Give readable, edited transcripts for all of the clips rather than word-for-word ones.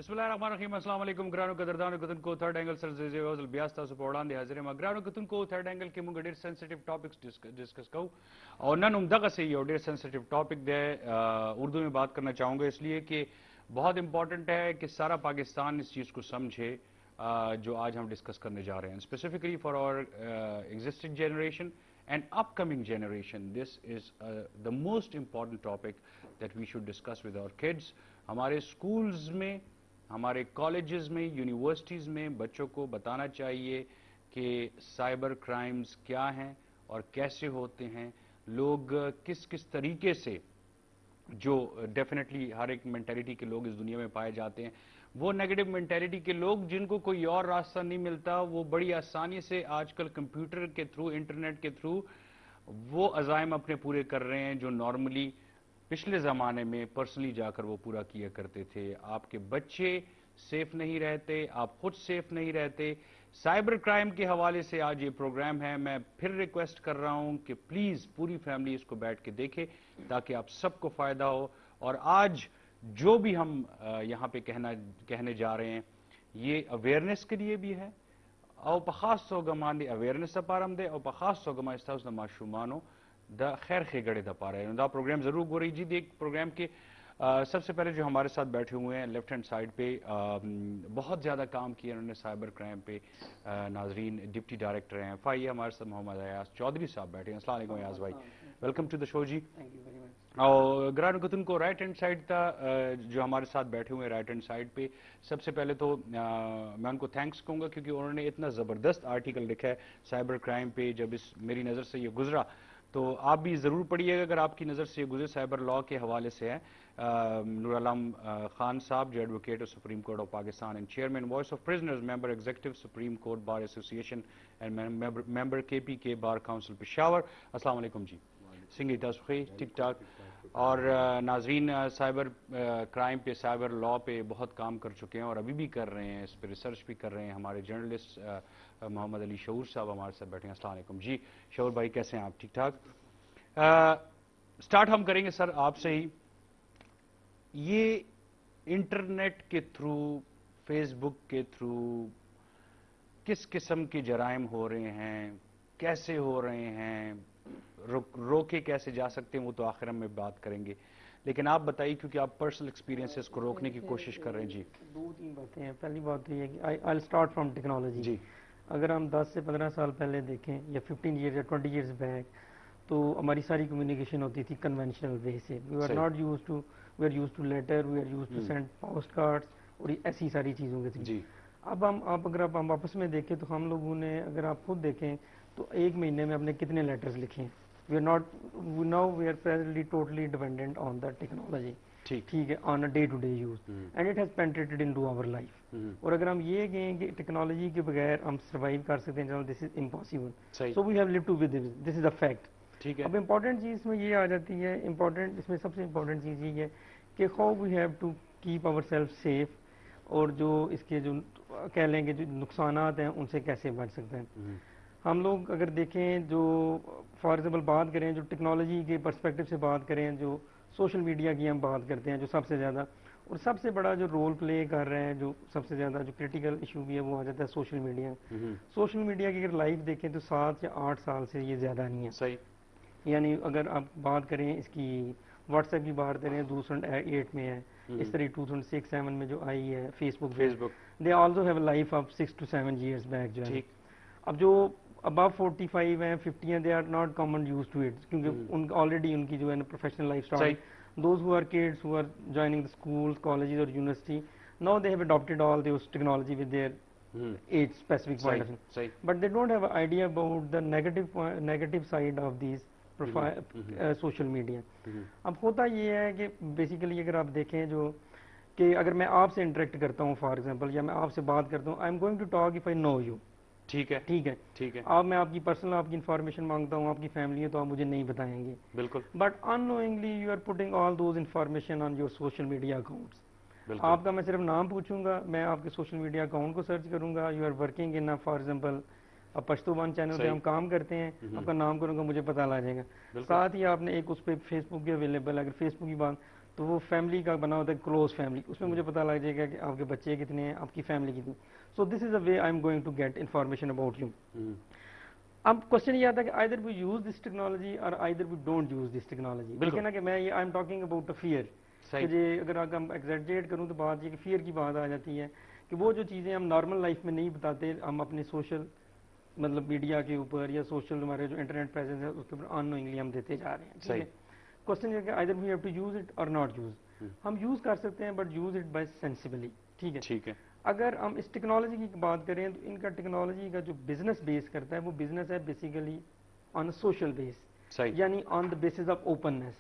بسم الله الرحمن الرحیم السلام علیکم ګرانو قدردانو کتن کو تھرڈ اینگل سر زی وزل بیا تاسو په وړاندې حاضر یم ګرانو کتن کو تھرڈ اینگل کې موږ ډېر سنسټیو ټاپکس ڈسکس کوو اور نن هم دغه سه یو ډېر سنسټیو ټاپک دی اردو میں بات کرنا چاہوں گا اس لیے کہ بہت امپورٹنٹ ہے کہ سارا پاکستان اس چیز کو سمجھے جو آج ہم ڈسکس کرنے جا رہے ہیں specifically for our existing generation and upcoming generation. This is the most important topic that we should discuss with our kids. ہمارے schools میں ہمارے کالجز میں یونیورسٹیز میں بچوں کو بتانا چاہیے کہ سائبر کرائمز کیا ہیں اور کیسے ہوتے ہیں، لوگ کس کس طریقے سے، جو ڈیفینیٹلی ہر ایک مینٹیلٹی کے لوگ اس دنیا میں پائے جاتے ہیں، وہ نیگیٹو مینٹیلٹی کے لوگ جن کو کوئی اور راستہ نہیں ملتا، وہ بڑی آسانی سے آج کل کمپیوٹر کے تھرو، انٹرنیٹ کے تھرو وہ عزائم اپنے پورے کر رہے ہیں جو نارملی پچھلے زمانے میں پرسنلی جا کر وہ پورا کیا کرتے تھے. آپ کے بچے سیف نہیں رہتے، آپ خود سیف نہیں رہتے. سائبر کرائم کے حوالے سے آج یہ پروگرام ہے. میں پھر ریکویسٹ کر رہا ہوں کہ پلیز پوری فیملی اس کو بیٹھ کے دیکھے تاکہ آپ سب کو فائدہ ہو. اور آج جو بھی ہم یہاں پہ کہنے جا رہے ہیں یہ اویئرنیس کے لیے بھی ہے، او پخاص توګه باندې اویئرنیس لپاره هم دی او پخاص توګه ما ستاسو د ماشومانو د خیر ښېګړې دپاره دا پروگرام ضرور ګورئ. جی ایک پروگرام کے سب سے پہلے جو ہمارے ساتھ بیٹھے ہوئے ہیں لیفٹ ہینڈ سائڈ پہ بہت زیادہ کام کیا انہوں نے سائبر کرائم پہ، ناظرین ڈپٹی ڈائریکٹر ہیں FIA ہمارے ساتھ محمد ایاز چودھری صاحب بیٹھے ہیں. السلام علیکم ایاز بھائی، ویلکم ٹو دا شو. جی اور گران کتن کو رائٹ ہینڈ سائڈ تھا جو ہمارے ساتھ بیٹھے ہوئے رائٹ ہینڈ سائڈ پہ، سب سے پہلے تو میں ان کو تھینکس کہوں گا کیونکہ انہوں نے اتنا زبردست آرٹیکل لکھا ہے سائبر کرائم پہ. جب میری نظر سے یہ گزرا تو آپ بھی ضرور پڑھیے گا اگر آپ کی نظر سے یہ گزرے. سائبر لا کے حوالے سے ہے. نور علام خان صاحب جو advocate of supreme court of Pakistan and chairman voice of prisoners, member executive supreme court bar association and member KPK bar council Peshawar. السلام علیکم جی. سنگھی تاسخی ٹھیک ٹھاک. اور ناظرین سائبر کرائم پہ، سائبر لا پہ بہت کام کر چکے ہیں اور ابھی بھی کر رہے ہیں، اس پہ ریسرچ بھی کر رہے ہیں. ہمارے جرنلسٹ محمد علی شعور صاحب ہمارے ساتھ بیٹھے ہیں. السلام علیکم جی. شعور بھائی کیسے ہیں آپ؟ ٹھیک ٹھاک. سٹارٹ ہم کریں گے سر آپ سے ہی. یہ انٹرنیٹ کے تھرو، فیس بک کے تھرو کس قسم کے جرائم ہو رہے ہیں، کیسے ہو رہے ہیں، روکے کیسے جا سکتے ہیں، وہ تو آخر میں بات کریں گے. لیکن آپ بتائیے کیونکہ آپ پرسنل ایکسپیرینس کو روکنے کی کوشش کر رہے ہیں. جی دو تین باتیں ہیں. پہلی بات تو یہ کہ آئی اسٹارٹ فرام ٹیکنالوجی. جی اگر ہم 10 سے 15 سال پہلے دیکھیں یا 15 ایئرز یا 20 ایئرز بیک تو ہماری ساری کمیونیکیشن ہوتی تھی کنونشنل وے سے. We are not used to, we are used to letter, we are used to send postcards اور ایسی ساری چیزوں کے تھرو. اب اگر ہم واپس میں دیکھیں تو ہم لوگوں نے، اگر آپ خود دیکھیں تو ایک مہینے میں ہم نے کتنے لیٹرز لکھے ہیں. We are not now we are presently totally dependent on the technology. ٹھیک ہے، on a day to day use and it has penetrated into our life. اور اگر ہم یہ کہیں کہ ٹیکنالوجی کے بغیر ہم سروائیو کر سکتے ہیں، this is impossible. So we have live to with this is a fact. اب امپورٹنٹ چیز میں یہ آ جاتی ہے، امپورٹنٹ اس میں سب سے امپورٹنٹ چیز یہ ہے کہ how we have to keep our self safe, اور جو اس کے جو کہہ لیں گے جو نقصانات ہیں ان سے کیسے بچ سکتے ہیں. ہم لوگ اگر دیکھیں، جو فار ایگزامپل بات کریں، جو ٹیکنالوجی کے پرسپیکٹو سے بات کریں، جو سوشل میڈیا کی ہم بات کرتے ہیں، جو سب سے زیادہ اور سب سے بڑا جو رول پلے کر رہے ہیں، جو سب سے زیادہ جو کریٹیکل ایشو بھی ہے وہ آ جاتا ہے سوشل میڈیا. سوشل میڈیا کی اگر لائف دیکھیں تو 7 یا 8 سال سے یہ زیادہ نہیں ہے. صحیح. یعنی اگر آپ بات کریں اس کی واٹس ایپ کی بات کریں 2008 میں ہے، اس طرح 2006-7 میں جو آئی ہے Facebook, they also have a life of 6 to 7 years back. جو ہے اب جو ابو 45 ہیں 50 ہیں، they are not common use to it کیونکہ آلریڈی ان کی جو ہے نا professional life start. Those who are kids who are joining the schools, colleges اور university, now they have adapted all these technology with their age specific point of view, but they don't have idea about the negative side of these social media. اب ہوتا یہ ہے کہ basically اگر آپ دیکھیں جو کہ اگر میں آپ سے انٹریکٹ کرتا ہوں فار ایگزامپل، یا میں آپ سے بات کرتا ہوں، I am going to talk of I know you. ٹھیک ہے. آپ میں آپ کی پرسنل آپ کی انفارمیشن مانگتا ہوں، آپ کی فیملی ہے تو آپ مجھے نہیں بتائیں گے. بالکل. But unknowingly you are putting all those information on your social media accounts. آپ کا میں صرف نام پوچھوں گا، میں آپ کے سوشل میڈیا اکاؤنٹ کو سرچ کروں گا. You are working in for example Pashto one channel پہ ہم کام کرتے ہیں، آپ کا نام کروں گا مجھے پتہ لگ جائے گا. ساتھ ہی آپ نے ایک اس پہ فیس بک بھی اویلیبل ہے. اگر فیس بک کی بات تو وہ فیملی کا بنا ہوتا ہے کلوز فیملی, اس میں مجھے پتا لگ جائے گا کہ آپ کے بچے کتنے ہیں, آپ کی فیملی کتنی. So this is a way I am going to get information about you. اب کوشچن یہ آتا ہے کہ either we use this technology اور either we don't use this technology. دیکھیں نا کہ میں یہ I am talking about a fair, کہ یہ اگر ہم ایگزیجریٹ کروں تو بات یہ کہ فیئر کی بات آ جاتی ہے کہ وہ جو چیزیں ہم نارمل لائف میں نہیں بتاتے, ہم اپنے سوشل مطلب میڈیا کے اوپر یا سوشل ہمارے جو انٹرنیٹ پریزنس ہے اس کے اوپر ان نوئنگلی ہم دیتے جا رہے ہیں. ٹھیک ہے, کوشچن یہ کہ either we have to use it or not use. ہم یوز کر سکتے ہیں but use it by sensibly. ٹھیک ہے, اگر ہم اس ٹیکنالوجی کی بات کریں تو ان کا ٹیکنالوجی کا جو بزنس بیس کرتا ہے وہ بزنس ہے بیسیکلی آن سوشل بیس, یعنی آن دا بیسس آف اوپننیس.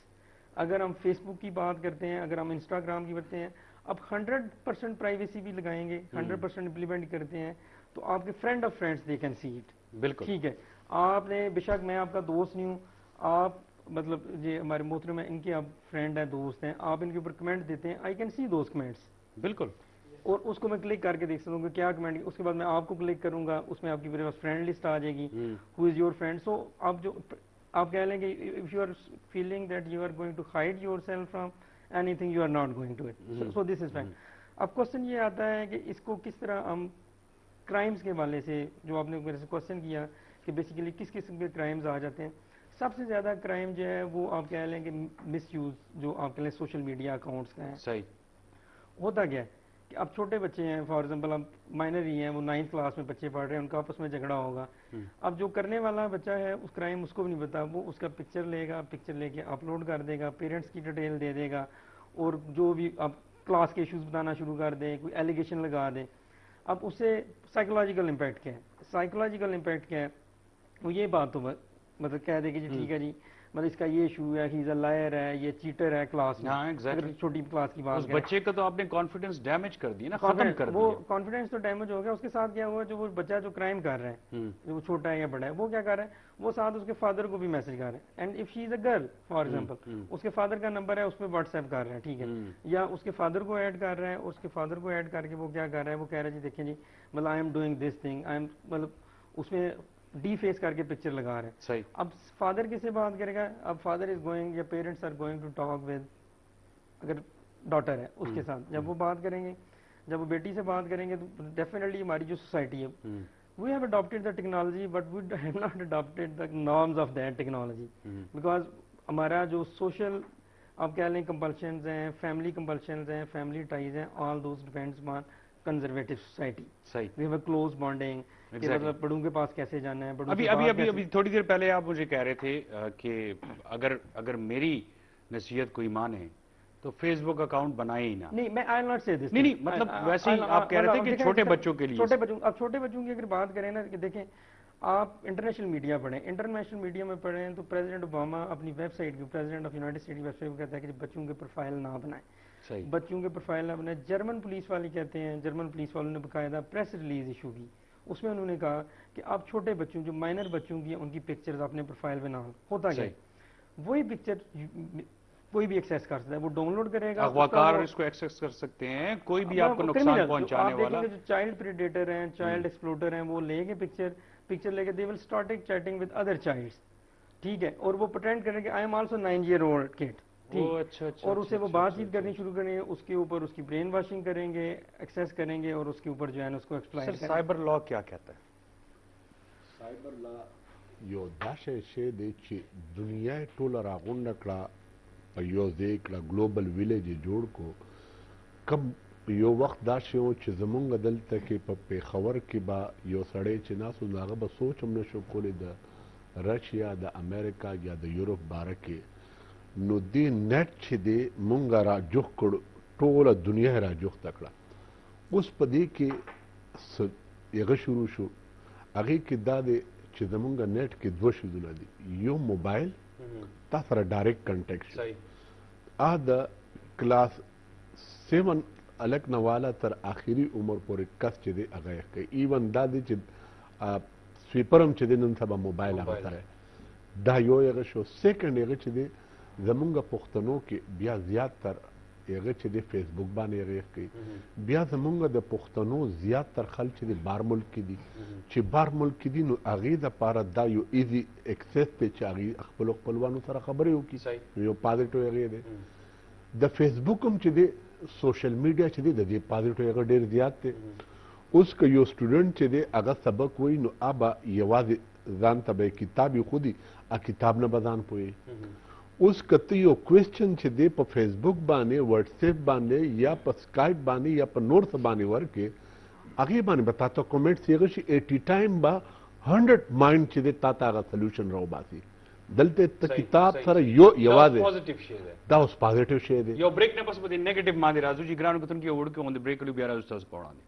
اگر ہم فیس بک کی بات کرتے ہیں, اگر ہم انسٹاگرام کی کرتے ہیں, اب 100% پرائیویسی بھی لگائیں گے, 100% امپلیمنٹ کرتے ہیں تو آپ کے friend of friends they can see it. بالکل ٹھیک ہے, آپ نے بے شک میں آپ کا دوست نہیں ہوں, آپ مطلب یہ ہمارے محترم ہیں, ان کے آپ فرینڈ ہیں, دوست ہیں, آپ ان کے اوپر کمنٹ دیتے ہیں, I can see those comments. بالکل, اور اس کو میں کلک کر کے دیکھ سکوں گا کیا کمنٹ, اس کے بعد میں آپ کو کلک کروں گا, اس میں آپ کی میرے پاس فرینڈ لسٹ آ جائے گی, ہو از یور فرینڈ. سو آپ کہہ لیں کہ if you are feeling that you are going to hide yourself from anything, you are not going to it. So this is fact. اب کوشچن یہ آتا ہے کہ اس کو کس طرح ہم کرائمز کے حوالے سے, جو آپ نے میرے سے کوشچن کیا کہ بیسیکلی کس قسم کے کرائمز آ جاتے ہیں, سب سے زیادہ کرائم جو ہے وہ آپ کہہ لیں کہ مس یوز جو آپ کہہ لیں سوشل میڈیا اکاؤنٹس کا ہے. صحیح. ہوتا کیا ہے کہ اب چھوٹے بچے ہیں, فار ایگزامپل اب مائنر ہی ہیں, وہ 9th کلاس میں بچے پڑھ رہے ہیں, ان کا آپس میں جھگڑا ہوگا. اب جو کرنے والا بچہ ہے اس کرائم اس کو بھی نہیں پتا, وہ اس کا پکچر لے گا, پکچر لے کے اپلوڈ کر دے گا, پیرنٹس کی ڈیٹیل دے دے گا, اور جو بھی اب کلاس کے ایشوز بتانا شروع کر دیں, کوئی ایلیگیشن لگا دیں. اب اس سے سائیکولوجیکل امپیکٹ کیا ہے, سائیکولوجیکل امپیکٹ کیا ہے, وہ یہ بات تو مطلب کہہ دے کہ جی ٹھیک ہے جی مطلب اس کا یہ ایشو ہے, ہی از اے لائر ہے, یہ چیٹر ہے کلاس میں. اگر چھوٹی کلاس کی بات اس بچے کا تو آپ نے کانفیڈنس ڈیمیج کر دیا نا, ختم کر دیا. وہ کانفیڈنس تو ڈیمیج ہو گیا. اس کے ساتھ کیا ہوا, جو وہ بچہ جو کرائم کر رہا ہے, جو چھوٹا ہے یا بڑا ہے, وہ کیا کر رہا ہے, وہ ساتھ اس کے فادر کو بھی میسج کر رہے ہیں. And if she is a girl for example, اس کے فادر کا نمبر ہے, اس پہ واٹس ایپ کر رہے ہیں. ٹھیک ہے, یا اس کے فادر کو ایڈ کر رہے ہیں, اس کے فادر کو ایڈ کر کے وہ کیا کر رہا ہے, وہ کہہ رہا ہے جی دیکھیں جی مطلب I am doing this thing, I am مطلب اس میں ڈی فیس کر کے پکچر لگا رہے ہیں. صحیح. اب فادر کس سے بات کرے گا, اب فادر از گوئنگ یا parents are going to talk with, اگر ڈاٹر ہے اس کے ساتھ جب وہ بات کریں گے, جب وہ بیٹی سے بات کریں گے تو ڈیفینیٹلی ہماری جو سوسائٹی ہے, we have adapted the technology but we have not adapted the norms of that technology, because ہمارا جو سوشل آپ کہہ لیں کمپلشنز ہیں, فیملی کمپلشنز ہیں, فیملی ٹائز ہیں, all those depends on conservative society. صحیح. We have a close bonding, کہ مطلب بڑوں کے پاس کیسے جانا ہے. ابھی تھوڑی دیر پہلے آپ مجھے کہہ رہے تھے کہ اگر میری نصیحت کوئی مانے تو فیس بک اکاؤنٹ بنائے ہی نہ. نہیں, میں آئی ناٹ سے دس. نہیں مطلب ویسے ہی آپ کہہ رہے تھے کہ چھوٹے بچوں کے لیے. چھوٹے بچوں کی اگر بات کریں نا, کہ دیکھیں آپ انٹرنیشنل میڈیا پڑھیں, انٹرنیشنل میڈیا میں پڑھیں تو پریزیڈنٹ اوباما اپنی ویب سائٹ کی, پریزیڈنٹ آف یونائٹڈ اسٹیٹ کی ویب سائٹ کو کہتا ہے کہ بچوں کے پروفائل نہ بنائیں. صحیح. بچوں کے پروفائل نہ بنائیں. جرمن پولیس والے کہتے ہیں, جرمن پولیس والوں نے باقاعدہ پریس ریلیز ایشو کی, اس میں انہوں نے کہا کہ آپ چھوٹے بچوں جو مائنر بچوں کی ان کی پکچرز اپنے پروفائل پہ نہ ہوتا کیا, وہی پکچر کوئی بھی ایکسیس کر سکتا ہے, وہ ڈاؤن لوڈ کرے گا, اغواکار اس کو ایکسیس کر سکتے ہیں, کوئی بھی آپ کو نقصان پہنچانے والا. آپ دیکھیں گے جو چائلڈ پریڈیٹر ہیں, چائلڈ ایکسپلوٹر ہیں, وہ لے کے پکچر لے کے they will start chatting with other childs. ٹھیک ہے, اور وہ پریٹینڈ کریں کہ I am also 9 year old kid. اور اسے وہ بات چیت کرنی شروع کریں گے, اس کے اوپر اس کی برین واشنگ کریں گے, ایکسیس کریں گے, اور اس کے اوپر جو ہے نا اس کو ایکسپلائٹ کریں گے. سائبر لا کیا کہتا ہے؟ سایبر لا یو داسې شی دی چې دنیا یې ټوله راغونډه کړه په یو ځای کړه, ګلوبل ویلیج یې جوړ کو. کم یو وخت داسې و چې زمونږ دلته کې په پېښور کې به یو سړی چې ناست و نو هغه به سوچ هم نشو کولی د رشیا, د امریکا یا د یورپ باره کې, نو دې نیټ چې دی مونږ را جوخ کړو, ټوله دنیا یې را جوخته کړه. اوس په دې کې هغه شروع شو, هغې کې دا دی چې زمونږ نیټ کې دوه شیزونه دي, یو موبایل تا سره ډایرکټ کنټیکټ شي, د کلاس 7 الک نه والا تر آخري عمر پورې کس چې دی هغه یې کوي. ایون دا دی چې سویپر هم چې دی نن سبا موبایل هغه سره, دا یو هغه شو. سیکنډ هغه چې دی زمونږ پښتنو کې بیا زیات تر هغه چې دی فیسبوک باندې هغه کوي. بیا زمونږ د پښتنو زیات تر خلک چې دی بار ملک کې دي, چې بار ملک کې دي نو هغې دپاره دا یو ایزي اکسس دی چې هغې خپلو خپلوانو سره خبرې وکړي, یو پازیټیو هغې دی. د فیسبوک هم چې دی سوشل میډیا چې دی د دې پازیټیو هغه ډېر زیات دی. اوس که یو سټوډنټ چې دی هغه سبق وایي نو ابا یوازې ځان ته به کتاب خودي کتاب نه به ځان پوهي. اوس که ته یو کوېسچن چې دی په فیسبوک باندې وټساپ باندې یا په سکایپ باندې یا په نور څه باندې ورکې هغې باندې به تا ته کومنټس هغه شي 80 ټایم به 100 مایند چې دی تا ته هغه سلیوشن راوباسي. دلته ته کتاب سره یوازې پوزټیو شی دی دا اوس پازیټیو شی دی. یو بریک نه پس په دې نیگیټیو باندې راځو چې ګرانو کتونکو یو وړوکی غوندې بریک کړو بیا راځو تاسو په وړاندې.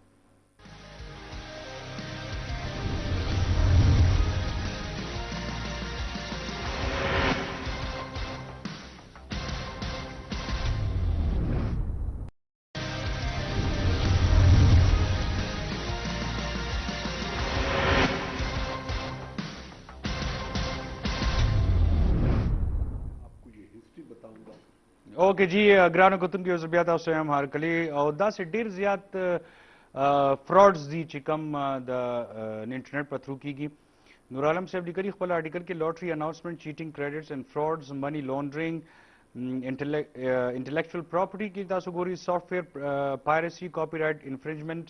اوکے جی ګرانو کتونکو یو ځل بیا تاسو هم هرکلی او داسې ډېر زیات فراډز دي چې کوم د انټرنیټ په تھرو کیږي. نور عالم صاحب لیکلي خپل آرټیکل کې لاټري announcement cheating credits and frauds money laundering intellectual property کې تاسو ګوري software piracy copyright infringement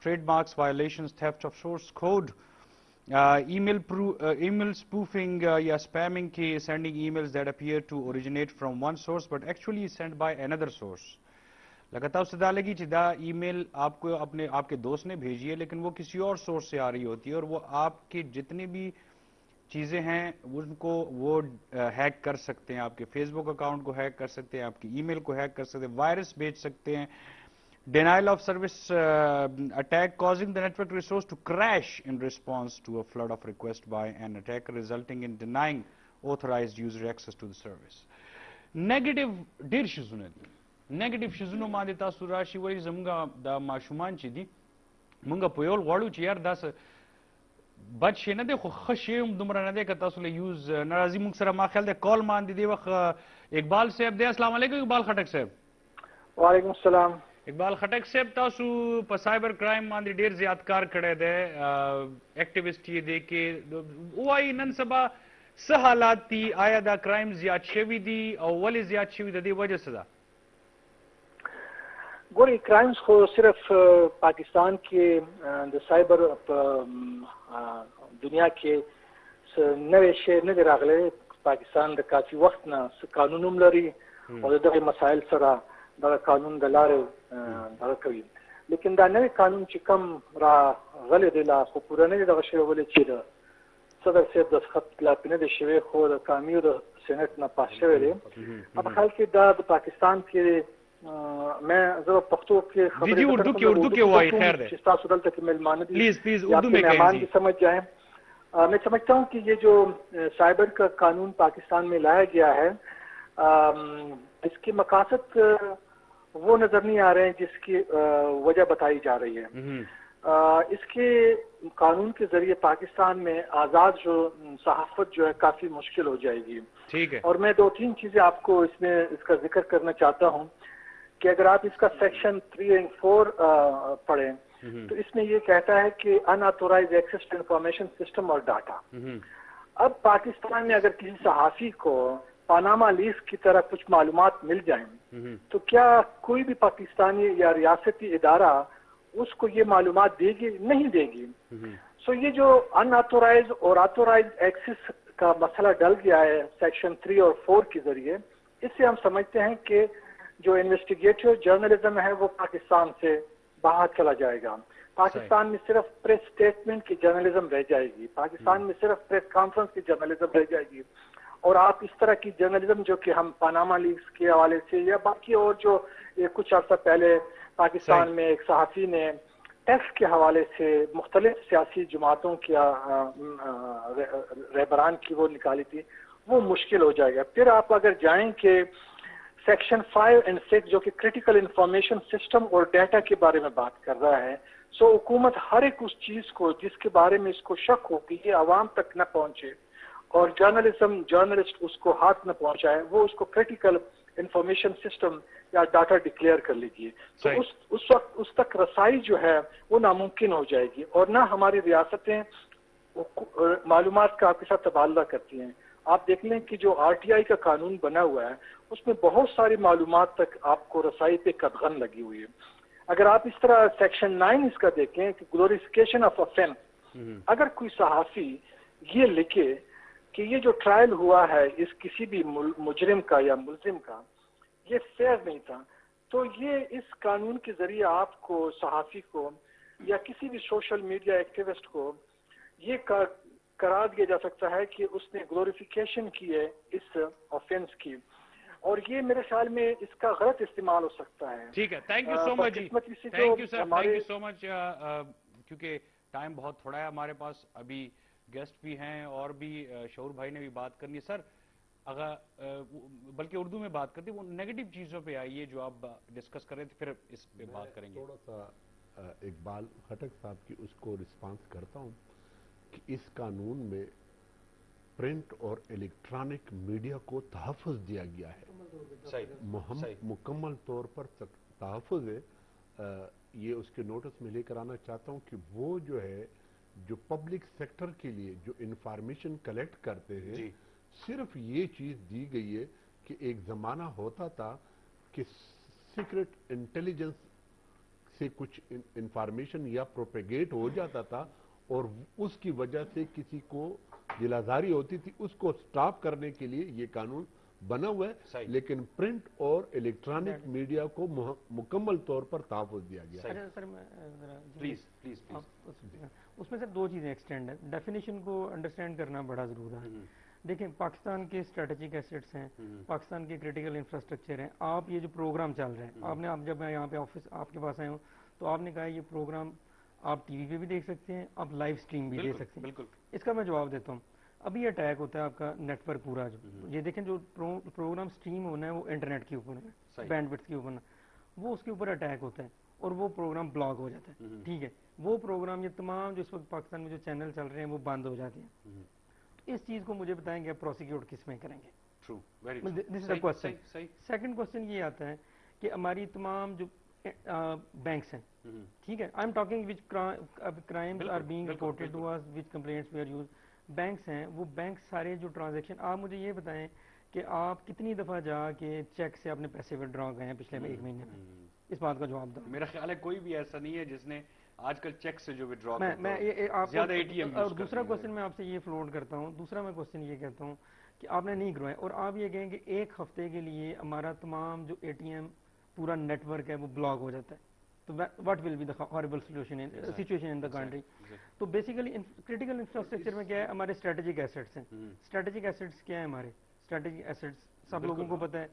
trademarks violations theft of source code email spoofing یا spamming کے sending emails that appear to originate from one source but actually sent by another source. لگتا اس سے دا لگی کہ دا ای میل آپ کو آپ کے دوست نے بھیجی ہے لیکن وہ کسی اور سورس سے آ رہی ہوتی ہے اور وہ آپ کی جتنی بھی چیزیں ہیں ان کو وہ ہیک کر سکتے ہیں. آپ کے فیس بک اکاؤنٹ کو ہیک کر سکتے ہیں, آپ کی ای میل کو ہیک کر سکتے ہیں, وائرس بھیج سکتے ہیں. Denial of service attack causing the network resource to crash in response to a flood of requests by an attacker resulting in denying authorized user access to the service. Negative ډیر شیزونه دي. Negative شیزونه باندې تاسو راشي وایي زمونږ د ماشومان چې دي مونږ په you غواړو چې یار داسې بد شی نه دی خو ښه شی هم دومره نه دی که تاسو له یوز ناراضي مونږ سره ما خیال دی کال باندې دی وخت اقبال صاحب دی. السلام علیکم اقبال خټک صاحب. وعلیکم السلام. اقبال خټک صاحب تاسو په سایبر کرائم باندې ډیر زیات کار کړی دی, ایکټیویسټ یې دی کې وایي نن سبا څه حالات دي, آیا دا کرائم زیات شوي دي او ولې زیات شوي د دې وجه څه ده؟ ګورئ کرائمز خو صرف پاکستان کې د سایبر دنیا کې نوی شی نه دی راغلی. پاکستان د کافي وخت نه څه قانون هم لري او د دغې مسایل سره دغه قانون د لارې دغه کوي. لیکن دا نوی قانون چې کم راغلی دی لا خو پوره نه دی دغه شوی ولې چې د صدر صاحب دستخط لا پې نه دی شوی خو د قامیو د سینټ نه پاس شوی دی. په خیال کې دا د پاکستان کې میں زه پښتو کې خبرې جی اردو کې وایي خیر دی چې تاسو دلته کې مهمانه دي پلیز اردو میں مہمان بھی سمجھ جائیں. میں سمجھتا ہوں کہ یہ جو سائبر کا قانون پاکستان میں لایا گیا ہے اس کے مقاصد وہ نظر نہیں آ رہے ہیں جس کی وجہ بتائی جا رہی ہے. اس کے قانون کے ذریعے پاکستان میں آزاد جو صحافت جو ہے کافی مشکل ہو جائے گی. ٹھیک ہے. اور میں 2-3 چیزیں آپ کو اس میں اس کا ذکر کرنا چاہتا ہوں کہ اگر آپ اس کا سیکشن 3 اور 4 پڑھیں تو اس میں یہ کہتا ہے کہ unauthorised access to information system اور ڈاٹا. اب پاکستان میں اگر کسی صحافی کو پاناما لیز کی طرح کچھ معلومات مل جائیں تو کیا کوئی بھی پاکستانی یا ریاستی ادارہ اس کو یہ معلومات دے گی؟ نہیں دے گی. سو یہ جو ان آتھورائز اور آتھورائز ایکسس کا مسئلہ ڈل گیا ہے سیکشن 3 اور 4 کے ذریعے, اس سے ہم سمجھتے ہیں کہ جو انویسٹیگیٹو جرنلزم ہے وہ پاکستان سے باہر چلا جائے گا. پاکستان میں صرف پریس سٹیٹمنٹ کی جرنلزم رہ جائے گی, پاکستان میں صرف پریس کانفرنس کی جرنلزم رہ جائے گی. اور آپ اس طرح کی جرنلزم جو کہ ہم پاناما لیکس کے حوالے سے یا باقی اور جو کچھ عرصہ پہلے پاکستان میں ایک صحافی نے ٹیکس کے حوالے سے مختلف سیاسی جماعتوں کی رہبران کی وہ نکالی تھی, وہ مشکل ہو جائے گا. پھر آپ اگر جائیں کہ سیکشن 5 اور 6 جو کہ کرٹیکل انفارمیشن سسٹم اور ڈیٹا کے بارے میں بات کر رہا ہے, سو حکومت ہر ایک اس چیز کو جس کے بارے میں اس کو شک ہو کہ یہ عوام تک نہ پہنچے اور جرنلسٹ اس کو ہاتھ نہ پہنچائے, وہ اس کو کرٹیکل انفارمیشن سسٹم یا ڈاٹا ڈکلیئر کر لیجیے. تو اس وقت اس تک رسائی جو ہے وہ ناممکن ہو جائے گی اور نہ ہماری ریاستیں معلومات کا آپ کے ساتھ تبادلہ کرتی ہیں آپ دیکھ لیں کہ جو RTI کا قانون بنا ہوا ہے اس میں بہت ساری معلومات تک آپ کو رسائی پہ قدغن لگی ہوئی ہے. اگر آپ اس طرح سیکشن 9 اس کا دیکھیں کہ گلوریفیکیشن آف افینس، اگر کوئی صحافی یہ لکھے کہ یہ جو ٹرائل ہوا ہے اس کسی بھی مجرم کا یا ملزم کا یہ فیئر نہیں تھا، تو یہ اس قانون کے ذریعے آپ کو، صحافی کو یا کسی بھی سوشل میڈیا ایکٹیوسٹ کو یہ قرار دیا جا سکتا ہے کہ اس نے گلوریفیکیشن کی ہے اس آفینس کی، اور یہ میرے خیال میں اس کا غلط استعمال ہو سکتا ہے. ٹھیک ہے، تھینک یو سو مچ جی، thank you sir, thank you so much. کیونکہ ٹائم بہت تھوڑا ہے ہمارے پاس، ابھی گیسٹ بھی ہیں اور بھی شعور بھائی نے بھی بات کرنی ہے. سر اگر بلکہ اردو میں بات کرتے وہ نیگیٹو چیزوں پہ آئیے جو آپ ڈسکس کر رہے تھے، پھر اس پہ بات کریں گے. تھوڑا سا اقبال خٹک صاحب کی اس کو رسپانس کرتا ہوں کہ اس قانون میں پرنٹ اور الیکٹرانک میڈیا کو تحفظ دیا گیا ہے، مکمل طور پر تحفظ ہے. یہ اس کے نوٹس میں لے کر آنا چاہتا ہوں کہ وہ جو ہے جو پبلک سیکٹر کے لیے جو انفارمیشن کلیکٹ کرتے ہیں، صرف یہ چیز دی گئی ہے کہ ایک زمانہ ہوتا تھا کہ سیکرٹ انٹیلیجنس سے کچھ انفارمیشن یا پروپیگیٹ ہو جاتا تھا اور اس کی وجہ سے کسی کو دلازاری ہوتی تھی، اس کو سٹاپ کرنے کے لیے یہ قانون بنا ہوا ہے. لیکن پرنٹ اور الیکٹرانک میڈیا کو مکمل طور پر تحفظ دیا گیا ہے. سر میں پلیز پلیز اس میں سر دو چیزیں ایکسٹینڈ ہے. ڈیفینیشن کو انڈرسٹینڈ کرنا بڑا ضروری ہے. دیکھیں پاکستان کے اسٹریٹجک ایسٹس ہیں، پاکستان کے کریٹیکل انفراسٹرکچر ہیں. آپ یہ جو پروگرام چل رہے ہیں، آپ جب میں یہاں پہ آفس آپ کے پاس آئے ہوں تو آپ نے کہا یہ پروگرام آپ ٹی وی پہ بھی دیکھ سکتے ہیں، آپ لائیو اسٹریم بھی دیکھ سکتے ہیں. اس کا میں جواب دیتا ہوں. ابھی اٹیک ہوتا ہے آپ کا نیٹ ورک پورا، جو یہ دیکھیں جو پروگرام اسٹریم ہونا ہے وہ انٹرنیٹ کے اوپر ہے، بینڈ وڈتھ کے اوپر ہے، وہ اس کے اوپر اٹیک ہوتا ہے اور وہ پروگرام بلاک ہو جاتا ہے. ٹھیک ہے، وہ پروگرام یہ تمام جو اس وقت پاکستان میں جو چینل چل رہے ہیں وہ بند ہو جاتے ہیں. اس چیز کو مجھے بتائیں گے آپ پروسیکیوٹ کس میں کریں گے؟ دس is a question. Second question یہ آتا ہے کہ ہماری تمام جو بینکس ہیں، ٹھیک ہے، I am talking which crimes are being reported to us, which complaints we are use. Banks ہیں، وہ بینک سارے جو ٹرانزیکشن، آپ مجھے یہ بتائیں کہ آپ کتنی دفعہ جا کے چیک سے اپنے پیسے وڈرا گئے ہیں پچھلے ایک مہینے میں؟ اس بات کا جواب دو. میرا خیال ہے کوئی بھی ایسا نہیں ہے جس نے آج کل چیک سے جو وڈرا زیادہ اے ٹی ایم. اور دوسرا کوسچن میں آپ سے یہ فلوٹ کرتا ہوں، دوسرا میں کوسچن یہ کہتا ہوں کہ آپ نے نہیں کروائے اور آپ یہ کہیں کہ ایک ہفتے کے لیے ہمارا تمام جو اے ٹی ایم پورا نیٹ ورک ہے وہ بلاک ہو جاتا ہے، تو what will be the horrible situation in the country. تو بیسیکلی کریٹیکل انفراسٹرکچر میں کیا ہے؟ ہمارے اسٹریٹجک ایسٹس ہیں. اسٹریٹجک ایسٹس کیا ہے؟ ہمارے اسٹریٹجک ایسٹس سب لوگوں کو پتہ ہے،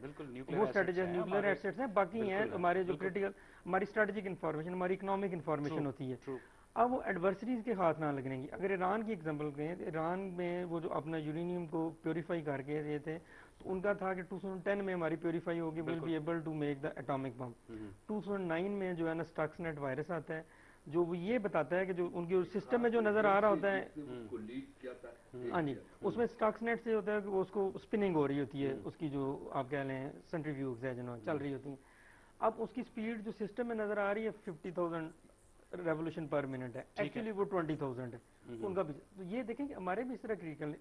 وہ اسٹریٹجک نیوکلیئر ایسٹس ہیں. باقی ہیں ہمارے جو کریٹیکل، ہماری اسٹریٹجک انفارمیشن، ہماری اکنامک انفارمیشن ہوتی ہے. اب وہ ایڈورسریز کے ہاتھ نہ لگنے گی. اگر ایران کی ایگزامپل کہیں، ایران میں وہ جو اپنا یورینیم کو پیوریفائی کر کے یہ تھے، تو ان کا تھا کہ 2010 میں ہماری پیوریفائی ہوگی، will be able to make the atomic bomb. 2009 میں جو ہے نا اسٹاکس نیٹ وائرس آتا ہے جو وہ یہ بتاتا ہے کہ جو ان کے سسٹم میں جو نظر آ رہا ہوتا ہے، ہاں جی، اس میں اسٹاکس نیٹ سے ہوتا ہے کہ وہ اس کو اسپننگ ہو رہی ہوتی ہے، اس کی جو آپ کہہ لیں سینٹریفیوگز ہے جو چل رہی ہوتی ہیں. اب اس کی اسپیڈ جو سسٹم میں نظر آ رہی ہے 50,000 ریولیوشن پر منٹ ہے، ایکچولی وہ 20,000 ہے ان کا بھی. تو یہ دیکھیں کہ ہمارے بھی اس طرح کریٹیکل،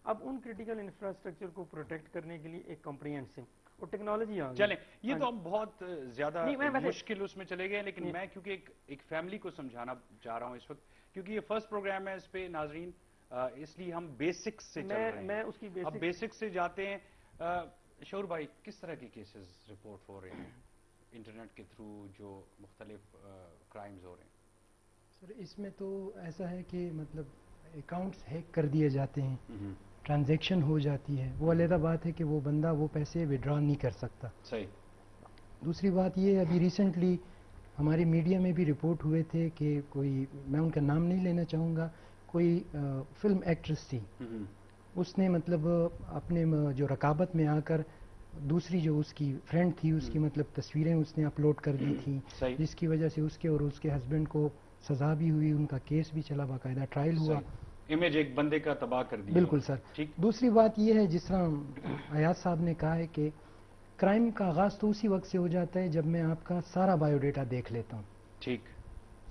اب ان کریٹیکل انفراسٹرکچر کو پروٹیکٹ کرنے کے لیے ایک کمپریہنسو اور ٹیکنالوجی آ گئی. چلیں، یہ تو ہم بہت زیادہ مشکل اس میں چلے گئے، لیکن میں کیونکہ ایک فیملی کو سمجھانا چاہ رہا ہوں اس وقت، کیونکہ یہ فرسٹ پروگرام ہے اس پہ ناظرین، اس لیے ہم بیسکس سے چل رہے ہیں. میں اس کی اب بیسکس سے جاتے ہیں. شعور بھائی، کس طرح کے کیسز رپورٹ ہو رہے ہیں انٹرنیٹ کے تھرو جو مختلف کرائمز ہو رہے ہیں؟ سر اس میں تو ایسا ہے کہ مطلب اکاؤنٹس ہیک کر دیے جاتے ہیں، ٹرانزیکشن ہو جاتی ہے، وہ علیحدہ بات ہے کہ وہ بندہ وہ پیسے وڈرا نہیں کر سکتا. صحیح. دوسری بات یہ ہے، ابھی ریسنٹلی ہماری میڈیا میں بھی رپورٹ ہوئے تھے کہ کوئی، میں ان کا نام نہیں لینا چاہوں گا، کوئی فلم ایکٹریس تھی، اس نے مطلب اپنے جو رقابت میں آ کر دوسری جو اس کی فرینڈ تھی اس کی مطلب تصویریں اس نے اپلوڈ کر دی تھیں، جس کی وجہ سے اس کے اور اس کے ہسبینڈ کو سزا بھی ہوئی، ان کا کیس بھی چلا، باقاعدہ ٹرائل ہوا. امیج ایک بندے کا تباہ کر دیا. بالکل سر. دوسری بات یہ ہے، جس طرح ایاز صاحب نے کہا ہے کہ کرائم کا آغاز تو اسی وقت سے ہو جاتا ہے جب میں آپ کا سارا بایو ڈیٹا دیکھ لیتا ہوں. ٹھیک.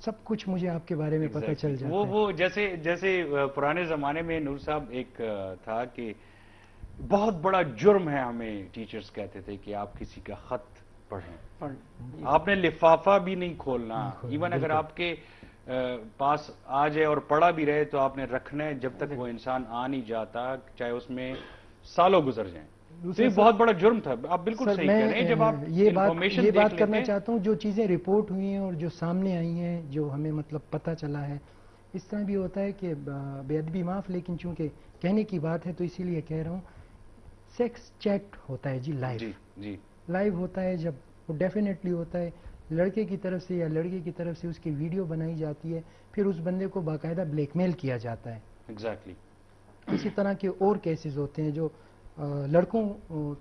سب کچھ مجھے آپ کے بارے میں پتہ چل جاتا ہے. وہ جیسے پرانے زمانے میں نور صاحب ایک تھا کہ بہت بڑا جرم ہے، ہمیں ٹیچرز کہتے تھے کہ آپ کسی کا خط پڑھیں، آپ نے لفافہ بھی نہیں کھولنا، ایون اگر آپ کے پاس آ جائے اور پڑھا بھی رہے تو آپ نے رکھنا ہے جب تک وہ انسان آ نہیں جاتا، چاہے اس میں سالوں گزر جائیں. تو یہ بہت بڑا جرم تھا. آپ بالکل سر صحیح میں کہہ رہے ہیں. جب آپ یہ انفارمیشن بات کرنا چاہتا ہوں، جو چیزیں رپورٹ ہوئی ہیں اور جو سامنے آئی ہیں، جو ہمیں مطلب پتہ چلا ہے، اس طرح بھی ہوتا ہے کہ بے ادبی معاف، لیکن چونکہ کہنے کی بات ہے تو اسی لیے کہہ رہا ہوں، سیکس چیٹ ہوتا ہے جی لائیو ہوتا ہے، جب وہ ڈیفینیٹلی ہوتا ہے، لڑکے کی طرف سے یا لڑکی کی طرف سے اس کی ویڈیو بنائی جاتی ہے، پھر اس بندے کو باقاعدہ بلیک میل کیا جاتا ہے. ایگزیکٹلی. اسی طرح کے اور کیسز ہوتے ہیں جو لڑکوں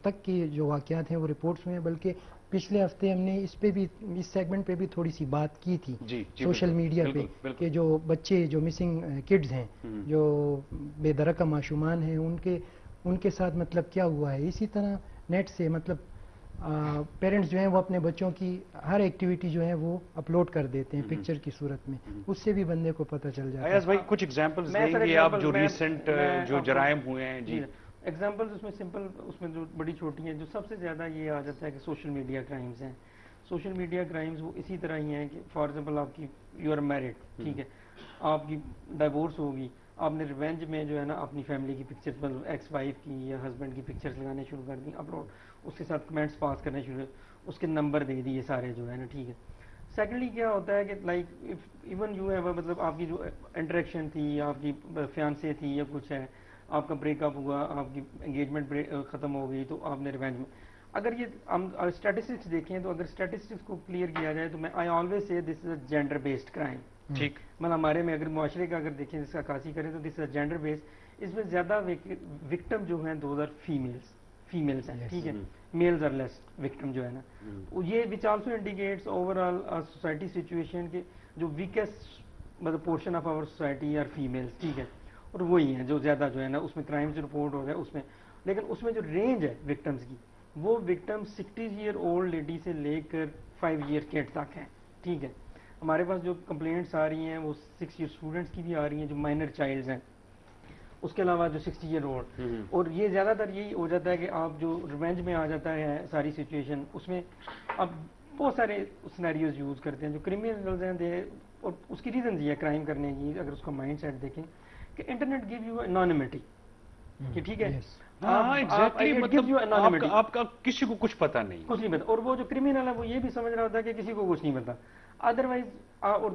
تک کے جو واقعات ہیں وہ رپورٹس ہوئے ہیں، بلکہ پچھلے ہفتے ہم نے اس پہ بھی، اس سیگمنٹ پہ بھی تھوڑی سی بات کی تھی سوشل میڈیا پہ، کہ جو بچے جو مسنگ کڈز ہیں، جو بے درکہ معصومان ہیں، ان کے ساتھ مطلب کیا ہوا ہے. اسی طرح نیٹ سے مطلب پیرنٹس جو ہیں وہ اپنے بچوں کی ہر ایکٹیویٹی جو ہے وہ اپلوڈ کر دیتے ہیں پکچر کی صورت میں، اس سے بھی بندے کو پتہ چل جاتا ہے. ایاز بھائی کچھ ایگزامپلز دیں گے آپ جو ریسنٹ جو جرائم ہوئے ہیں؟ جی ایگزامپلز اس میں سمپل، اس میں جو بڑی چھوٹی ہیں، جو سب سے زیادہ یہ آ جاتا ہے کہ سوشل میڈیا کرائمز ہیں. سوشل میڈیا کرائمز وہ اسی طرح ہی ہیں کہ فار ایگزامپل آپ کی یو آر میرڈ، ٹھیک ہے، آپ کی ڈائیورس ہوگی، آپ نے ریونج میں جو ہے نا اپنی فیملی کی پکچرز، مطلب ایکس وائف کی یا ہسبینڈ کی پکچرز لگانے شروع کر دیں اپلوڈ، اس کے ساتھ کمنٹس پاس کرنے شروع، اس کے نمبر دے دیے سارے جو ہے نا، ٹھیک ہے. سیکنڈلی کیا ہوتا ہے کہ لائک ایون یو ہیو، مطلب آپ کی جو انٹریکشن تھی، آپ کی فیانسے تھی یا کچھ ہے، آپ کا بریک اپ ہوا، آپ کی انگیجمنٹ ختم ہو گئی، تو آپ نے ریونج میں، اگر یہ ہم اسٹیٹسٹکس دیکھیں تو اگر اسٹیٹسٹکس کو کلیئر کیا جائے تو میں I always say this is a gender based crime. ٹھیک. مطلب ہمارے میں اگر معاشرے کا اگر دیکھیں، اس کا عکاسی کریں تو دس از اے جینڈر بیسڈ. اس میں زیادہ وکٹم جو ہیں دوز آر فیمیلز ہیں، ٹھیک ہے، میلز آر لیس وکٹم جو ہے نا. یہ which also indicates overall society situation کے جو ویکسٹ مطلب portion of our society are families, ٹھیک ہے، اور وہی ہیں جو زیادہ جو ہے نا اس میں کرائمز رپورٹ ہو گئے اس میں. لیکن اس میں جو رینج ہے وکٹمز کی، وہ وکٹم 60 ایئر اولڈ لیڈی سے لے کر 5 ایئر کڈ تک ہیں، ٹھیک ہے. ہمارے پاس جو کمپلینٹس آ رہی ہیں وہ 6 ایئر اسٹوڈنٹس کی بھی آ رہی ہیں جو مائنر چائلڈز ہیں، اس کے علاوہ جو 60 ایئر اولڈ. اور یہ زیادہ تر یہی ہو جاتا ہے کہ آپ جو ریونج میں آ جاتا ہے ساری سچویشن، اس میں اب بہت سارے سینیریوز یوز کرتے ہیں جو کرمنلز ہیں اور اس کی ریزنز یہ ہے کرائم کرنے کی، اگر اس کا مائنڈ سیٹ دیکھیں کہ انٹرنیٹ گیو یو انانیمٹی، کہ ٹھیک ہے، مطلب آپ کا کسی کو کچھ پتا نہیں، اور وہ جو کرمنل ہے وہ یہ بھی سمجھ رہا ہوتا ہے کہ کسی کو کچھ نہیں پتا ادروائز.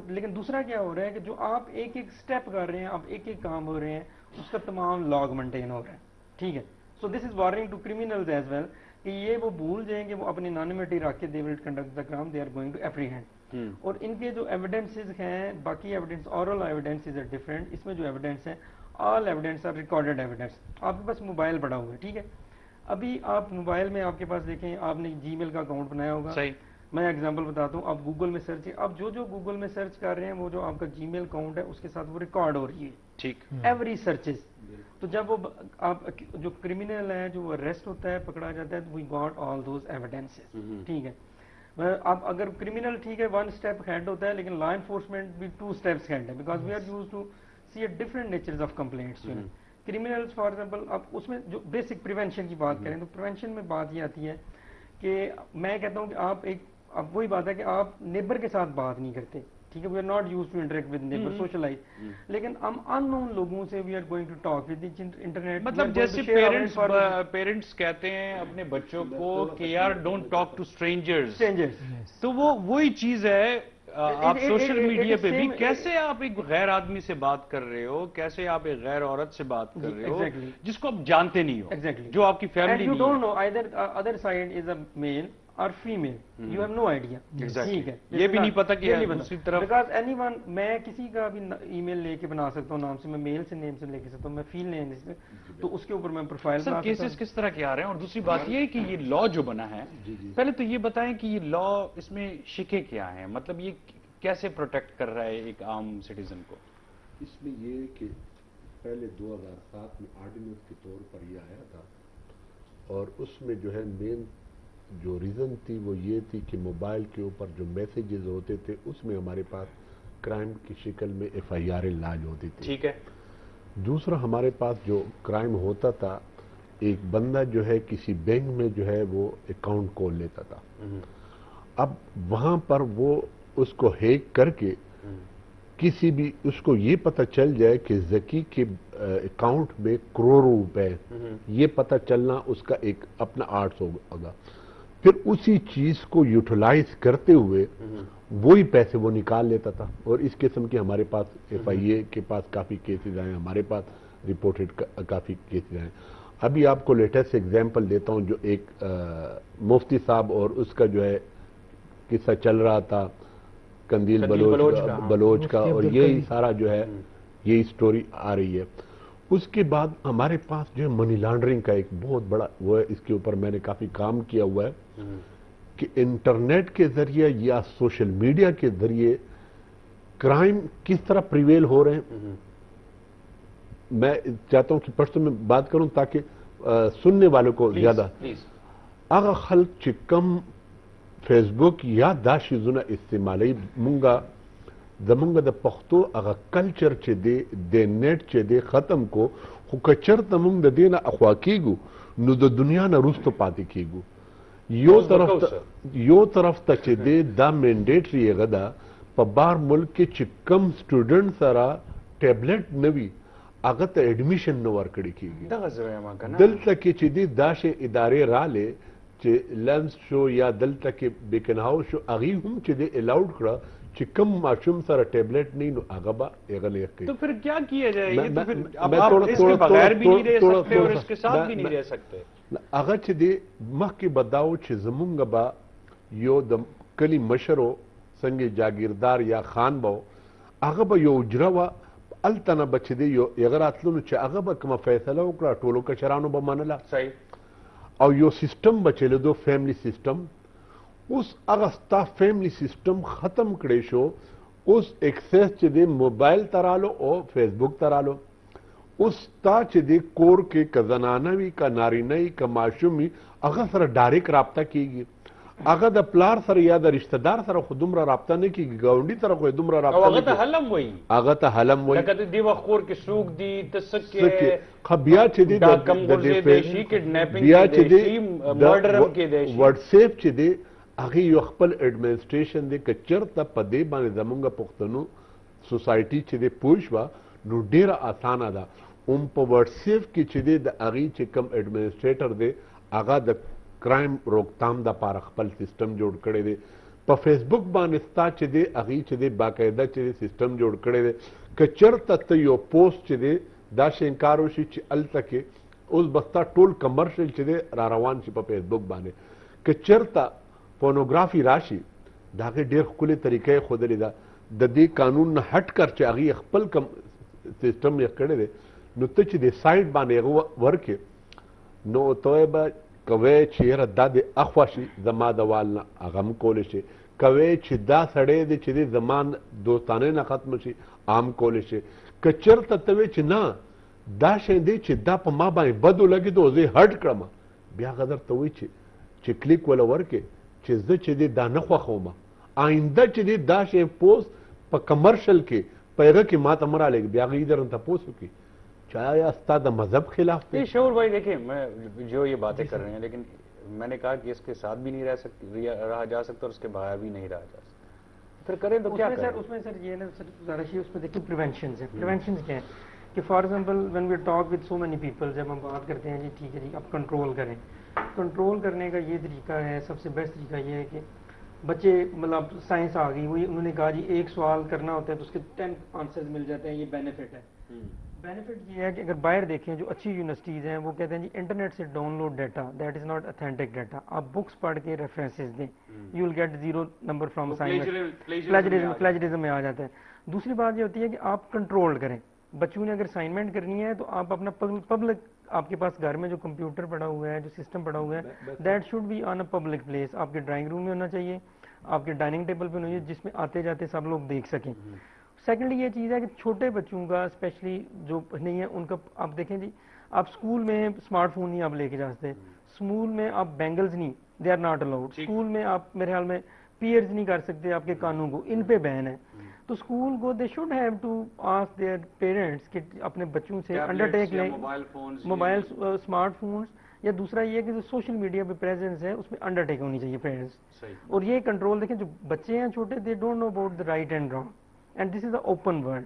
لیکن دوسرا کیا ہو رہا ہے کہ جو آپ ایک ایک سٹیپ کر رہے ہیں، آپ ایک ایک کام ہو رہے ہیں، اس کا تمام لاگ مینٹین ہو رہا ہے، ٹھیک ہے. So this is warning to criminals as well کہ یہ وہ بھول جائیں کہ وہ اپنی انانیمٹی رکھ کے they will conduct the crime, they are going to apprehend. اور ان کے جو ایویڈنسز ہیں، باقی evidence oral evidences are different. اس میں جو ایویڈنس ہیں all evidence are recorded evidence. آپ کے پاس موبائل پڑا ہوا ہے، ٹھیک ہے، ابھی آپ موبائل میں آپ کے پاس دیکھیں، آپ نے جی میل کا اکاؤنٹ بنایا ہوگا. صحیح. میں ایگزامپل بتاتا ہوں، آپ گوگل میں سرچ، اب جو گوگل میں سرچ کر رہے ہیں وہ جو آپ کا جی میل اکاؤنٹ ہے اس کے ساتھ وہ ریکارڈ ہو رہی ہے، ٹھیک، ایوری سرچز. تو جب وہ آپ جو کرمنل ہے جو وہ اریسٹ ہوتا ہے، پکڑا جاتا ہے، تو we got all those evidences, ٹھیک ہے. اب اگر کرمنل ٹھیک ہے 1 اسٹیپ ہیڈ ہوتا ہے، لیکن لا انفورسمنٹ بھی 2 اسٹیپس ہیڈ ہے، because we are used to see a different natures of complaints. Criminals for example, اب اس میں جو بیسک پریونشن کی بات کریں تو پریونشن میں بات یہ آتی ہے کہ میں کہتا ہوں کہ آپ ایک، اب وہی بات ہے کہ آپ نیبر کے ساتھ بات نہیں کرتے، ٹھیک ہے، we are not used to interact with neighbour, socialise. لیکن ہم ان نون لوگوں سے we are going to talk with internet. مطلب جیسے پیرنٹس کہتے ہیں اپنے بچوں کو کہ یار ڈونٹ ٹاک ٹو اسٹرینجرز، تو وہ وہی چیز ہے. آپ سوشل میڈیا پہ بھی کیسے آپ ایک غیر آدمی سے بات کر رہے ہو، کیسے آپ ایک غیر عورت سے بات کر رہے ہو جس کو آپ جانتے نہیں ہو، جو آپ کی فیملی نہیں ہے. You don't know either other side is a male or female. You have no idea. ٹھیک ہے، یہ بھی نہیں پتا کہ دوسری طرف. بیکاز اینی ون، میں کسی کا بھی ای میل لے کے بنا سکتا ہوں نام سے، میں میل سے نیم سے لے کے سکتا ہوں، میں فیل نیم سے، تو اس کے اوپر میں پروفائل بنا سکتا ہوں. کیسز کس طرح کے آ رہے ہیں؟ اور دوسری بات یہ ہے کہ یہ لا جو بنا ہے، پہلے تو یہ بتائیں کہ یہ لا اس میں شکے کیا ہیں، مطلب یہ کیسے پروٹیکٹ کر رہا ہے ایک عام سٹیزن کو؟ اس میں یہ کہ پہلے 2007 میں آرڈیننس کے طور پر یہ آیا تھا، اور اس میں جو ہے مین جو ریزن تھی وہ یہ تھی کہ موبائل کے اوپر جو میسیجز ہوتے تھے اس میں ہمارے پاس کرائم کی شکل میں FIR لاج ہوتی تھی. ٹھیک ہے. دوسرا ہمارے پاس جو کرائم ہوتا تھا ایک بندہ جو ہے کسی بینک میں جو ہے وہ اکاؤنٹ کھول لیتا تھا. اب وہاں پر وہ اس کو ہیک کر کے کسی بھی اس کو یہ پتہ چل جائے کہ ذکی کے اکاؤنٹ میں کروڑوں روپے، یہ پتہ چلنا اس کا ایک اپنا آرٹس ہوگا. پھر اسی چیز کو یوٹیلائز کرتے ہوئے وہی پیسے وہ نکال لیتا تھا. اور اس قسم کے ہمارے پاس ایف آئی اے کے پاس کافی کیسز آئے ہیں، ہمارے پاس رپورٹڈ کافی کیسز آئے ہیں. ابھی آپ کو لیٹسٹ ایگزامپل دیتا ہوں، جو ایک مفتی صاحب اور اس کا جو ہے قصہ چل رہا تھا قندیل بلوچ کا، اور یہی سارا جو ہے یہی سٹوری آ رہی ہے. اس کے بعد ہمارے پاس جو ہے منی لانڈرنگ کا ایک بہت بڑا وہ ہے، اس کے اوپر میں نے کافی کام کیا ہوا ہے کہ انٹرنیٹ کے ذریعے یا سوشل میڈیا کے ذریعے کرائم کس طرح پریویل ہو رہے ہیں. میں چاہتا ہوں کہ پرسوں میں بات کروں تاکہ سننے والوں کو زیادہ اگر خلق چکم فیس بک یا دا شیزونه استعمالی مونگا زمونگا د پښتو هغه کلچر چې دی د نیټ چې دی ختم کو خو کچرته مونږ د دینه اخوا کیږو نو د دنیا نه رستو پاتې کیږو. یو طرف ته چې دی دا منډیټری غدا په بار ملک کې چې کم سټوډنټ سره ټابلیټ نوي هغه ته اډمیشن نه ورکړی کیږي. دلته کې چې دی داسې ادارې رااله چې لنس شو یا دلته کې بیکن هاوس شو، هغوی هم چې دی الاؤډ کړه چې کم ماشوم سره ټیبلیٹ نہیں نو هغه به هغه لیک کوي. تو پھر کیا کیا جائے؟ یہ تو پھر اب آپ اس کے بغیر بھی نہیں رہ سکتے اور اس کے ساتھ بھی نہیں رہ سکتے. هغه چې دی مخکې بداو چې زمونږ به یو د کلی مشرو څنګه جاگیردار یا خان به هغه به یو اجره وه هلته نه به چې دی یو هغه راتللو چې هغه به کومه فیصله وکړه ټولو کشرانو به منله. صحیح. او یو سسٹم بچیدو فیملی سسٹم، اس هغه ستا فیملی سسٹم ختم کړی شو. اوس ایکسس چې دی موبایل ترالو او فیسبوک ترالو. اوس تا چې دی کور کې که زنانه وي که نارینه وي که ماشوم وي هغه سره ډایرکټ رابطه کیږي. هغه د پلار سره یا د رشتہ دار سره خو دومره رابطه نه کیږي، ګاونډي سره خو دومره رابطه نه کیږي. هغه ته حلم وایي، هغه ته حلم وایي. لکه دی وخت کور کې سوق دی تسکه بیا چې دی دا کم ورزه دیشي کډنیپینګ کې دیشي مرډرم کې دیشي واتس ایپ چې دی هغه یو خپل ایڈمنسټریشن دی که چرته په دې باندې زمونږ پښتنو سوسایټي چې دی پوه شوه نو ډیره اسانه ده. هم په واتس ایپ کې چې دی د هغې چې کوم ایڈمنسټریټر دی هغه د کرائم روکتام د پاره خپل سسٹم جوړ کړی دی. په فیسبوک باندې ستا چې دی هغې چې دی باقاعده چې دی سسٹم جوړ کړی دی. که چرته ته یو پوسټ چې دی دا شی انکار وشي چې هلته کې اوس به ستا ټول کمرشل چې دی را روان شي په فیسبوک باندې. که چرته پورنوګرافي راشي د هغې ډېر ښکلې طریقه یې ښودلې ده. د دې قانون نه هټ کر چې هغې خپل کم سسټم یې کړی دی نو ته چې د سایټ باندې هغه ورکې نو ته به کوی چې یاره دا د اخوا شي زما د وال نه هغه هم کولی شي، کوی چې دا سړی دی چې دی زما دوستانه نه ختم شي عام کولی شي. که چرته ته وی چې نه دا شی دی چې دا په ما باندې بد ولګېدو زه یې هټ کړم، بیا هغه درته وایي چې کلیک وله ورکې چې زه چې دی دا نه خوښوم، آینده چې دی دا شی پوسټ په کمرشل کې په هغه کې ما ته مه رالېږي. بیا هغه درنه تپوس وکړي چاہے استا دا مذہب خلاف تھے. شعور بھائی دیکھیں میں جو یہ باتیں کر رہے ہیں لیکن میں نے کہا کہ اس کے ساتھ بھی نہیں رہ سکتی رہا جا سکتا اور اس کے بغیر بھی نہیں رہا جا سکتا. پھر کریں تو کیا کریں؟ اس میں سر یہ نا سر رشی اس میں دیکھیں پریونشنز ہیں. پریونشنز کیا ہیں کہ for example when we talk with so many people, جب ہم بات کرتے ہیں جی ٹھیک ہے جی اب کنٹرول کریں، کنٹرول کرنے کا یہ طریقہ ہے سب سے بیسٹ طریقہ یہ ہے کہ بچے مطلب سائنس آ گئی وہی انہوں نے کہا جی ایک سوال کرنا ہوتا ہے تو اس کے 10 آنسرز مل جاتے ہیں، یہ بینیفٹ ہے. بینیفٹ یہ ہے کہ اگر باہر دیکھیں جو اچھی یونیورسٹیز ہیں وہ کہتے ہیں جی انٹرنیٹ سے download data that is not authentic data, آپ بکس پڑھ کے ریفرنسز دیں، you will get 0 number from science. Plagiarism میں آ جاتا ہے. دوسری بات یہ ہوتی ہے کہ آپ کنٹرول کریں. بچوں نے اگر اسائنمنٹ کرنی ہے تو آپ اپنا پبلک آپ کے پاس گھر میں جو کمپیوٹر پڑا ہوا ہے جو سسٹم پڑا ہوا ہے that should be on a public place. آپ کے ڈرائنگ روم میں ہونا چاہیے، آپ کے ڈائننگ ٹیبل پہ ہونا چاہیے جس میں آتے جاتے سب لوگ دیکھ سکیں. سیکنڈلی یہ چیز ہے کہ چھوٹے بچوں کا اسپیشلی جو نہیں ہے ان کا آپ دیکھیں جی آپ اسکول میں اسمارٹ فون نہیں آپ لے کے جا سکتے، اسکول میں آپ بینگلز نہیں they are not allowed, school میں آپ میرے خیال میں پیئرز نہیں کر سکتے آپ کے کانوں کو، ان پہ بین ہے. تو اسکول کو they should have to ask their parents کہ اپنے بچوں سے انڈرٹیک لیں موبائل اسمارٹ فونس، یا دوسرا یہ کہ جو سوشل میڈیا پہ پریزنس ہے اس پہ انڈرٹیک ہونی چاہیے پیرنٹس. اور یہ کنٹرول دیکھیں جو بچے ہیں چھوٹے they don't know about the right and wrong and this is the open world.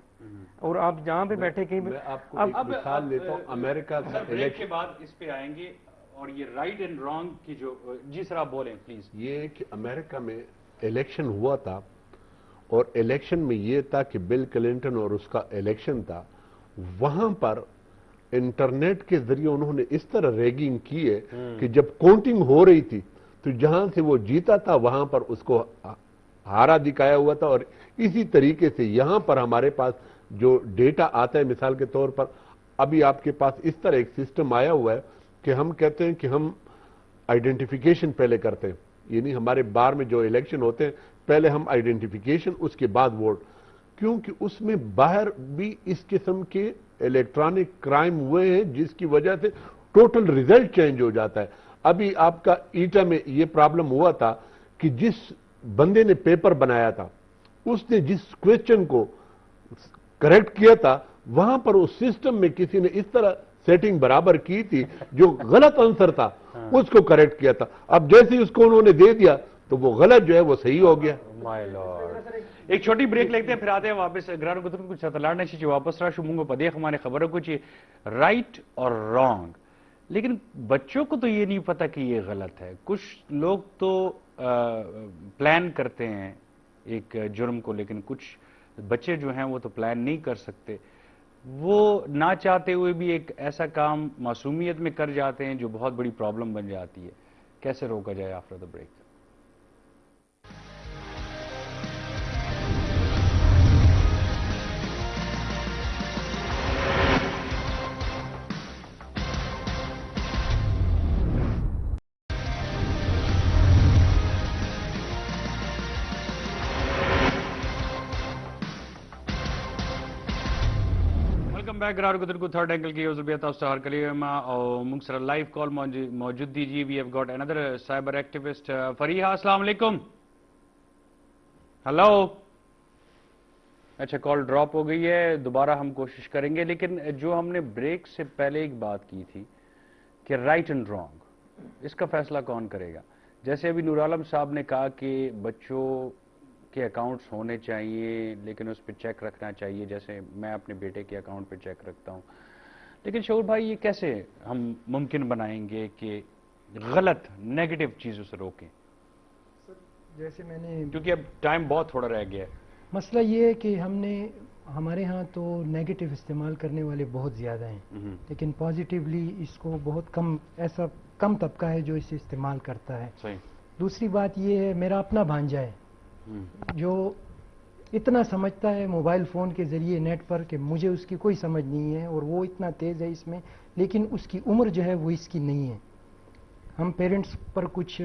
اور آپ جہاں پہ بیٹھے کہیں میں آپ کو ایک مثال دیتا ہوں. امریکہ کا بریک کے بعد اس پہ آئیں گے اور یہ رائٹ اینڈ رانگ کی جو جی سر آپ بولیں پلیز. یہ کہ امریکہ میں الیکشن ہوا تھا اور الیکشن میں یہ تھا کہ بل کلنٹن اور اس کا الیکشن تھا، وہاں پر انٹرنیٹ کے ذریعے انہوں نے اس طرح ریگنگ کی ہے کہ جب کاؤنٹنگ ہو رہی تھی تو جہاں سے وہ جیتا تھا وہاں پر اس کو ہارا دکھایا ہوا تھا. اور اسی طریقے سے یہاں پر ہمارے پاس جو ڈیٹا آتا ہے، مثال کے طور پر ابھی آپ کے پاس اس طرح ایک سسٹم آیا ہوا ہے کہ ہم کہتے ہیں کہ ہم آئیڈینٹیفیکیشن پہلے کرتے ہیں، یعنی ہمارے بار میں جو الیکشن ہوتے ہیں پہلے ہم آئیڈینٹیفیکیشن اس کے بعد ووٹ، کیونکہ اس میں باہر بھی اس قسم کے الیکٹرانک کرائم ہوئے ہیں جس کی وجہ سے ٹوٹل ریزلٹ چینج ہو جاتا ہے. ابھی آپ کا ایٹا میں یہ پرابلم ہوا تھا کہ جس بندے نے پیپر بنایا تھا اس نے جس کویسچن کو کریکٹ کیا تھا وہاں پر اس سسٹم میں کسی نے اس طرح سیٹنگ برابر کی تھی جو غلط آنسر تھا اس کو کریکٹ کیا تھا. اب جیسے ہی اس کو انہوں نے دے دیا تو وہ غلط جو ہے وہ صحیح ہو گیا. ایک چھوٹی بریک لیتے ہیں پھر آتے ہیں واپس. گرانو گتن کچھ چتلاڑنے سے واپس رہا شمونگو پدیخ ہمارے خبروں کچھ رائٹ اور رانگ، لیکن بچوں کو تو یہ نہیں پتا کہ یہ غلط ہے. کچھ لوگ تو پلان کرتے ہیں ایک جرم کو، لیکن کچھ بچے جو ہیں وہ تو پلان نہیں کر سکتے، وہ نہ چاہتے ہوئے بھی ایک ایسا کام معصومیت میں کر جاتے ہیں جو بہت بڑی پرابلم بن جاتی ہے. کیسے روکا جائے آفٹر دا بریک؟ گرانو گتن کو تھرڈ اینگل کی اوزبیتا استہار کلیما اور منگسر لائیو کال موجود دیجیے. وی ہیو گاٹ اندر سائبر ایکٹیوسٹ فریحہ. السلام علیکم. ہلو. اچھا کال ڈراپ ہو گئی ہے، دوبارہ ہم کوشش کریں گے. لیکن جو ہم نے بریک سے پہلے ایک بات کی تھی کہ رائٹ اینڈ رانگ اس کا فیصلہ کون کرے گا. جیسے ابھی نور عالم صاحب نے کہا کہ بچوں کے اکاؤنٹس ہونے چاہیے لیکن اس پہ چیک رکھنا چاہیے، جیسے میں اپنے بیٹے کے اکاؤنٹ پہ چیک رکھتا ہوں. لیکن شعور بھائی یہ کیسے ہم ممکن بنائیں گے کہ غلط نیگیٹو چیزوں سے روکیں؟ جیسے میں نے، کیونکہ اب ٹائم بہت تھوڑا رہ گیا ہے. مسئلہ یہ ہے کہ ہمارے ہاں تو نیگیٹو استعمال کرنے والے بہت زیادہ ہیں، لیکن پازیٹیولی اس کو بہت ایسا کم طبقہ ہے جو اسے استعمال کرتا ہے. صحیح. دوسری بات یہ ہے، میرا اپنا بھانجا ہے جو اتنا سمجھتا ہے موبائل فون کے ذریعے نیٹ پر کہ مجھے اس کی کوئی سمجھ نہیں ہے، اور وہ اتنا تیز ہے اس میں، لیکن اس کی عمر جو ہے وہ اس کی نہیں ہے. ہم پیرنٹس پر کچھ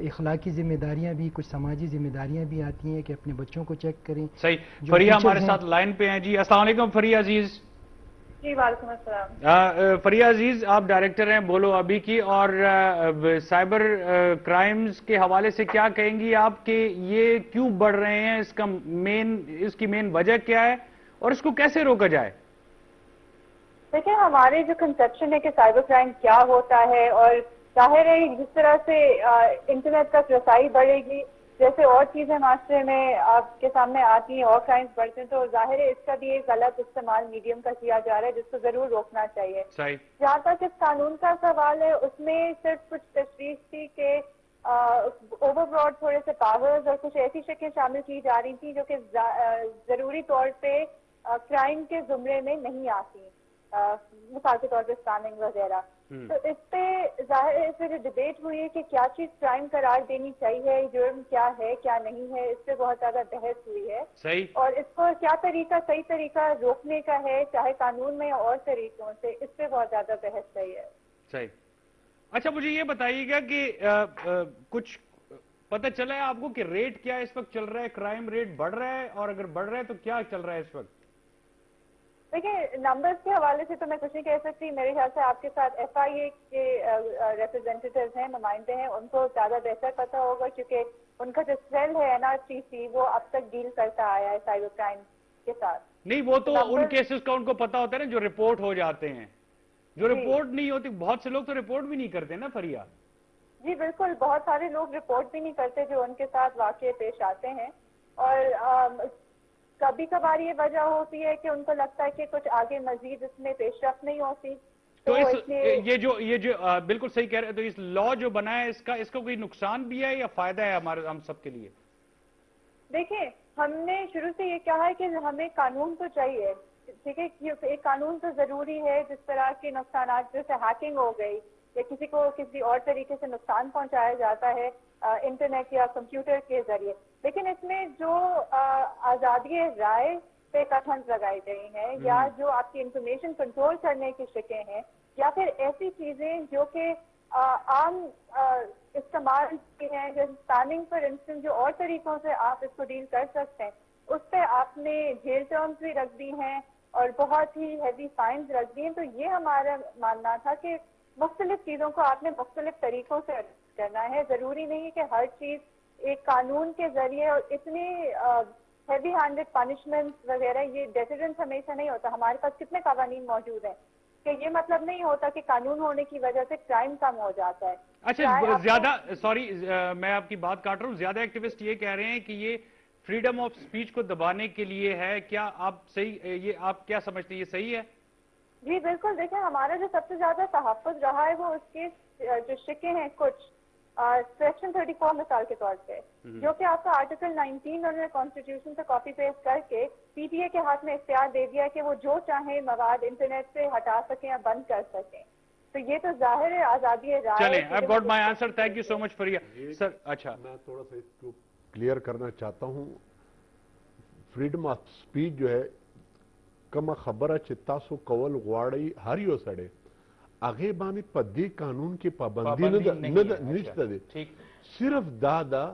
اخلاقی ذمہ داریاں بھی، کچھ سماجی ذمہ داریاں بھی آتی ہیں کہ اپنے بچوں کو چیک کریں. صحیح. فریحہ ہمارے ساتھ لائن پہ ہیں. جی السلام علیکم فریحہ عزیز. جی وعلیکم السلام. فریحہ عزیز آپ ڈائریکٹر ہیں بولو ابھی کی، اور سائبر کرائمز کے حوالے سے کیا کہیں گی آپ کہ یہ کیوں بڑھ رہے ہیں، اس کی مین وجہ کیا ہے اور اس کو کیسے روکا جائے؟ دیکھیں ہمارے جو کنسپشن ہے کہ سائبر کرائم کیا ہوتا ہے، اور ظاہر ہے جس طرح سے انٹرنیٹ تک رسائی بڑھے گی، جیسے اور چیزیں معاشرے میں آپ کے سامنے آتی ہیں اور کرائمز بڑھتے ہیں، تو ظاہر ہے اس کا بھی ایک غلط استعمال میڈیم کا کیا جا رہا ہے جس کو ضرور روکنا چاہیے. صحیح. جہاں تک اس قانون کا سوال ہے اس میں صرف کچھ تشویش تھی کہ اوور براڈ تھوڑے سے پاورز اور کچھ ایسی شکلیں شامل کی جا رہی تھیں جو کہ ضروری طور پہ کرائم کے زمرے میں نہیں آتی، مثال کے طور پہ اسپیمنگ وغیرہ. تو اس پہ ظاہر ہے اس پہ جو ڈبیٹ ہوئی ہے کہ کیا چیز کرائم قرار دینی چاہیے، جرم کیا ہے کیا نہیں ہے، اس پہ بہت زیادہ بحث ہوئی ہے. صحیح. اور اس کو کیا طریقہ صحیح طریقہ روکنے کا ہے، چاہے قانون میں اور طریقوں سے، اس پہ بہت زیادہ بحث رہی ہے. صحیح. اچھا مجھے یہ بتائیے گا کہ کچھ پتہ چلا ہے آپ کو کہ ریٹ کیا اس وقت چل رہا ہے، کرائم ریٹ بڑھ رہا ہے، اور اگر بڑھ رہا ہے تو کیا چل رہا ہے اس وقت؟ دیکھیں نمبرز کے حوالے سے تو میں کچھ نہیں کہہ سکتی. میرے خیال سے آپ کے ساتھ FIA کے ریپرزینٹیٹیوز ہیں، نمائندے ہیں، ان کو زیادہ بہتر پتہ ہوگا کیونکہ ان کا جو سیل ہے NRCC وہ اب تک ڈیل کرتا آیا ہے سائبر کرائم کے ساتھ. نہیں وہ تو ان نمبر- کیسز کا ان کو پتا ہوتا ہے نا جو رپورٹ ہو جاتے ہیں. جو جی. رپورٹ نہیں ہوتی، بہت سے لوگ تو رپورٹ بھی نہیں کرتے نا فریا. جی بالکل، بہت سارے لوگ رپورٹ بھی نہیں کرتے جو ان کے ساتھ واقع پیش آتے ہیں. اور کبھی کبھار یہ وجہ ہوتی ہے کہ ان کو لگتا ہے کہ کچھ آگے مزید اس میں پیش رفت نہیں ہوتی، تو اس اس لیے یہ جو بالکل صحیح کہہ رہے ہیں، تو اس لا جو بنا ہے اس کا کوئی نقصان بھی ہے یا فائدہ ہے ہم سب کے لیے؟ دیکھیں ہم نے شروع سے یہ کہا ہے کہ ہمیں قانون تو چاہیے، ٹھیک ہے، ایک قانون تو ضروری ہے جس طرح کے نقصانات جیسے ہیکنگ ہو گئی یا کسی کو کسی اور طریقے سے نقصان پہنچایا جاتا ہے انٹرنیٹ یا کمپیوٹر کے ذریعے، لیکن اس میں جو آزادی رائے پہ کٹھن لگائی گئی ہیں یا جو آپ کی انفارمیشن کنٹرول کرنے کی شکیں ہیں یا پھر ایسی چیزیں جو کہ عام استعمال کی ہیں، جیسے اسپیمنگ پر انسٹنٹ، جو اور طریقوں سے آپ اس کو ڈیل کر سکتے ہیں، اس پہ آپ نے جیل ٹرمز بھی رکھ دی ہیں اور بہت ہی ہیوی فائنز رکھ دی ہیں. تو یہ ہمارا ماننا تھا کہ مختلف چیزوں کو آپ نے مختلف طریقوں سے کرنا ہے. ضروری نہیں ہے کہ ہر چیز ایک قانون کے ذریعے اور اتنی ہیوی ہینڈڈ پنشمنٹ وغیرہ، یہ ڈیٹرنس ہمیشہ نہیں ہوتا. ہمارے پاس کتنے قوانین موجود ہیں کہ یہ مطلب نہیں ہوتا کہ قانون ہونے کی وجہ سے کرائم کم ہو جاتا ہے. اچھا زیادہ سوری میں آپ کی بات کاٹ رہا ہوں، زیادہ ایکٹیوسٹ یہ کہہ رہے ہیں کہ یہ فریڈم آف سپیچ کو دبانے کے لیے ہے. کیا آپ کیا سمجھتے ہیں، یہ صحیح ہے؟ جی بالکل، دیکھیں ہمارا جو سب سے زیادہ تحفظ رہا ہے وہ اس کے جو شکیں ہیں کچھ سیکشن 34 مثال کے طور پہ، جو کہ آپ کا آرٹیکل 19 انہوں نے کانسٹیٹیوشن سے کاپی پیسٹ کر کے PTA کے ہاتھ میں اختیار دے دیا کہ وہ جو چاہیں مواد انٹرنیٹ سے ہٹا سکیں یا بند کر سکیں. تو یہ تو ظاہر ہے آزادی رائے. چلیں I've got my answer. Thank you so much for your سر. اچھا میں تھوڑا سا اس کو کلیئر کرنا چاہتا ہوں. فریڈم آف سپیچ جو ہے کما خبره چې تاسو کول غواړئ هر یو سړی هغې باندې په دې قانون کې پابندي نشته دی. صرف دا ده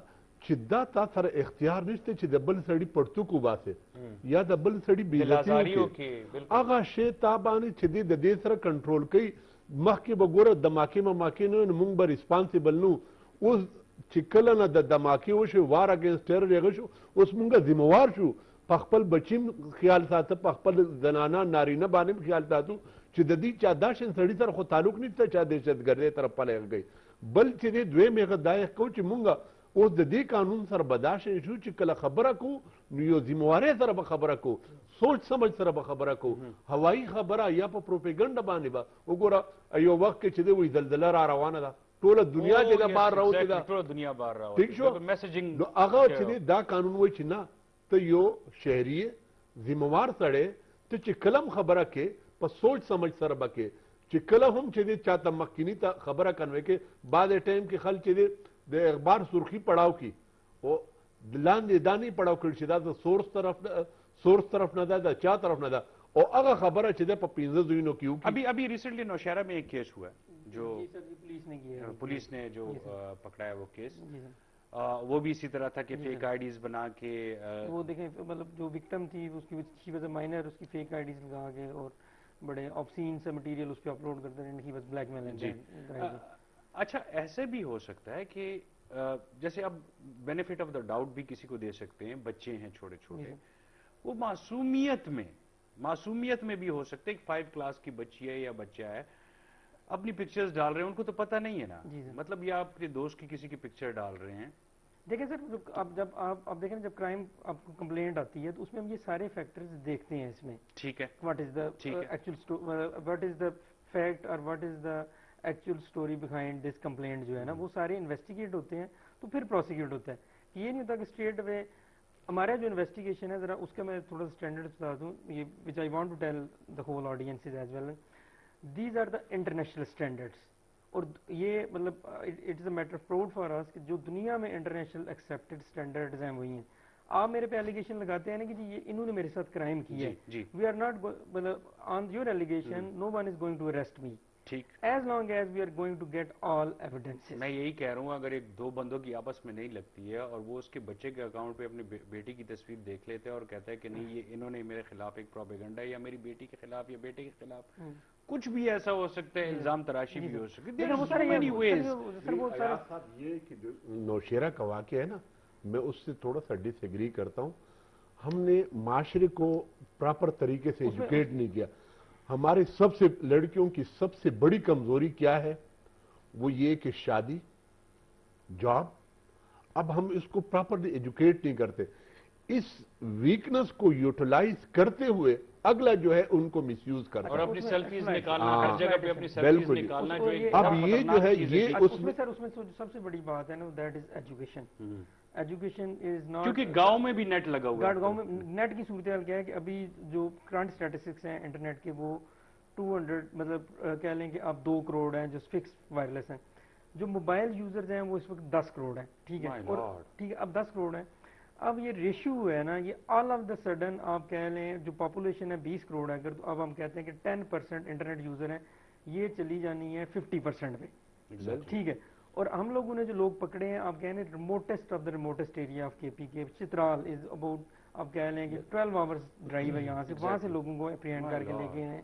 چې دا تا سره اختیار نشته چې د بل سړي پړتوک وباسې یا د بل سړي بېعزتي وکړي. هغه شی تا باندې چې دی د دې سره کنټرول کوي. مخکې به ګوره دماکې مماکې نه وو، موږ به ریسپانسیبل نه وو. اوس چې کله نه د دماکې وشو، وار اګینسټ ټیرر هغه شو، اوس موږ ذمہوار شو. په خپل بچیم خیال ساته، په خپل زنانه نارینه باندې خیال ساتو چې د دې چا داسې سړي سره خو تعلق نشته چې دهشتګردۍ طرف پلی گئی. بل چې دی دویم هغه دا یې کوو چې مونږ اوس د دې قانون سره بداشت شو چې کله خبره کوو نو یو ذمہوارۍ سره به خبره کوو، سوچ سمجھ سره به خبره کوو. هوایي خبره یا په پروپیګنډه باندې به وګوره یو وخت کې چې دی وایي زلزله را روانه ده، ټوله دنیا چې ده بار راوتې ده، ټوله دنیا بار راوتې. ٹھیک شو. نو هغه چې دی دا قانون وایي چې نه ته یو شهری ذمہوار سړی ته چې کلم خبره کې په سوچ سمجھ سره به کې چې کله هم چې دی چاته مخکینی ته خبره کنوي کې بعد ټایم کې خل چې دی د اخبار سرخی پڑاو کی او لاندې دانی پڑاو کړي چې دا د سورس طرف نه ده، د چا طرف نه ده، او هغه خبره چې ده په 15 ځایونو کې وکړي. ابھی ریسنٹلی نوشہرہ میں ایک کیس ہوا ہے جو پولیس نے جو پکڑا ہے وہ کیس، وہ بھی اسی طرح تھا کہ فیک آئی ڈیز بنا کے وہ دیکھیں مطلب جو وکٹم تھی اس کی شی واز اے مائنر، اس کی فیک آئی ڈیز لگا کے اور بڑے آبسین سے مٹیریل اس پہ اپلوڈ کرتے رہے. ہی واز بلیک میل. اچھا ایسے بھی ہو سکتا ہے کہ جیسے اب بینیفٹ آف دا ڈاؤٹ بھی کسی کو دے سکتے ہیں، بچے ہیں چھوٹے چھوٹے، وہ معصومیت میں بھی ہو سکتے ہیں. 5 کلاس کی بچی ہے یا بچہ ہے اپنی پکچرز ڈال رہے ہیں، ان کو تو پتہ نہیں ہے نا، مطلب یہ آپ کے دوست کی کسی کی پکچر ڈال رہے ہیں. دیکھیں سر اب جب آپ دیکھیں جب کرائم آپ کو کمپلینٹ آتی ہے تو اس میں ہم یہ سارے فیکٹرز دیکھتے ہیں. اس میں ٹھیک ہے what is the actual what is the fact اور what is the actual story behind this complaint جو ہے نا، وہ سارے انویسٹیگیٹ ہوتے ہیں تو پھر پروسیکیوٹ ہوتا ہے. یہ نہیں ہوتا کہ اسٹریٹ اوے ہمارا جو انویسٹیگیشن ہے، ذرا اس کا میں تھوڑا سا اسٹینڈرڈ بتا دوں، یہ which I want to tell the whole audience as well. These are the international standards, اور یہ مطلب it is a matter of proud for us کہ جو دنیا میں انٹرنیشنل ایکسیپٹڈ اسٹینڈرڈز ہیں وہی ہیں. آپ میرے پہ ایلیگیشن لگاتے ہیں نا کہ جی یہ انہوں نے میرے ساتھ کرائم کیا ہے، وی آر ناٹ مطلب on your allegation no one is going to arrest me ٹھیک as long as we are going to get all evidence. میں یہی کہہ رہا ہوں اگر ایک دو بندوں کی آپس میں نہیں لگتی ہے اور وہ اس کے بچے کے اکاؤنٹ پہ اپنی بیٹی کی تصویر دیکھ لیتے ہیں اور کہتا ہے کہ نہیں یہ انہوں نے میرے خلاف ایک پروپیگنڈا ہے یا میری بیٹی کے خلاف یا بیٹے کے خلاف کچھ بھی ایسا ہو سکتا ہے، الزام تراشی بھی ہو سکتی ہے. یہ کہ جو نوشیرہ کا واقعہ ہے نا میں اس سے تھوڑا سا ڈس ایگری کرتا ہوں. ہم نے معاشرے کو پراپر طریقے سے ایجوکیٹ نہیں کیا. ہمارے لڑکیوں کی سب سے بڑی کمزوری کیا ہے؟ وہ یہ کہ شادی، جاب. اب ہم اس کو پراپرلی ایجوکیٹ نہیں کرتے. اس ویکنس کو یوٹیلائز کرتے ہوئے اگلا جو ہے ان کو مس یوز کرتا اور ہے. اپنی سیلفیز نکالنا، ہاں، ہر جگہ پہ اپنی سیلفیز بالکل. نکالنا جو ایک اب یہ جو ہے یہ اس میں سر، اس میں سب سے بڑی بات ہے نا، that is education. Education is not, کیونکہ گاؤں میں بھی نیٹ لگا ہوا ہے. گاؤں میں نیٹ کی صورتحال کیا ہے کہ ابھی جو کرنٹ اسٹیٹسٹکس ہیں انٹرنیٹ کے، وہ 200 مطلب کہہ لیں کہ اب 2 کروڑ ہیں جو فکس وائرلیس ہیں. جو موبائل یوزرز ہیں وہ اس وقت 10 کروڑ ہیں. ٹھیک ہے، اور ٹھیک ہے اب 10 کروڑ ہیں. اب یہ ریشیو ہے نا، یہ آل آف دا سڈن آپ کہہ لیں جو پاپولیشن ہے 20 کروڑ ہے، اگر تو اب ہم کہتے ہیں کہ 10% انٹرنیٹ یوزر ہیں، یہ چلی جانی ہے 50% پہ. ٹھیک ہے، اور ہم لوگوں نے جو لوگ پکڑے ہیں، آپ کہہ لیں ریموٹسٹ آف دا ریموٹسٹ ایریا آف کے پی کے چترال از اباؤٹ، آپ کہہ لیں کہ 12 آورس ڈرائیو ہے یہاں سے. وہاں سے لوگوں کو اپریہینڈ کر کے لے کے ہیں،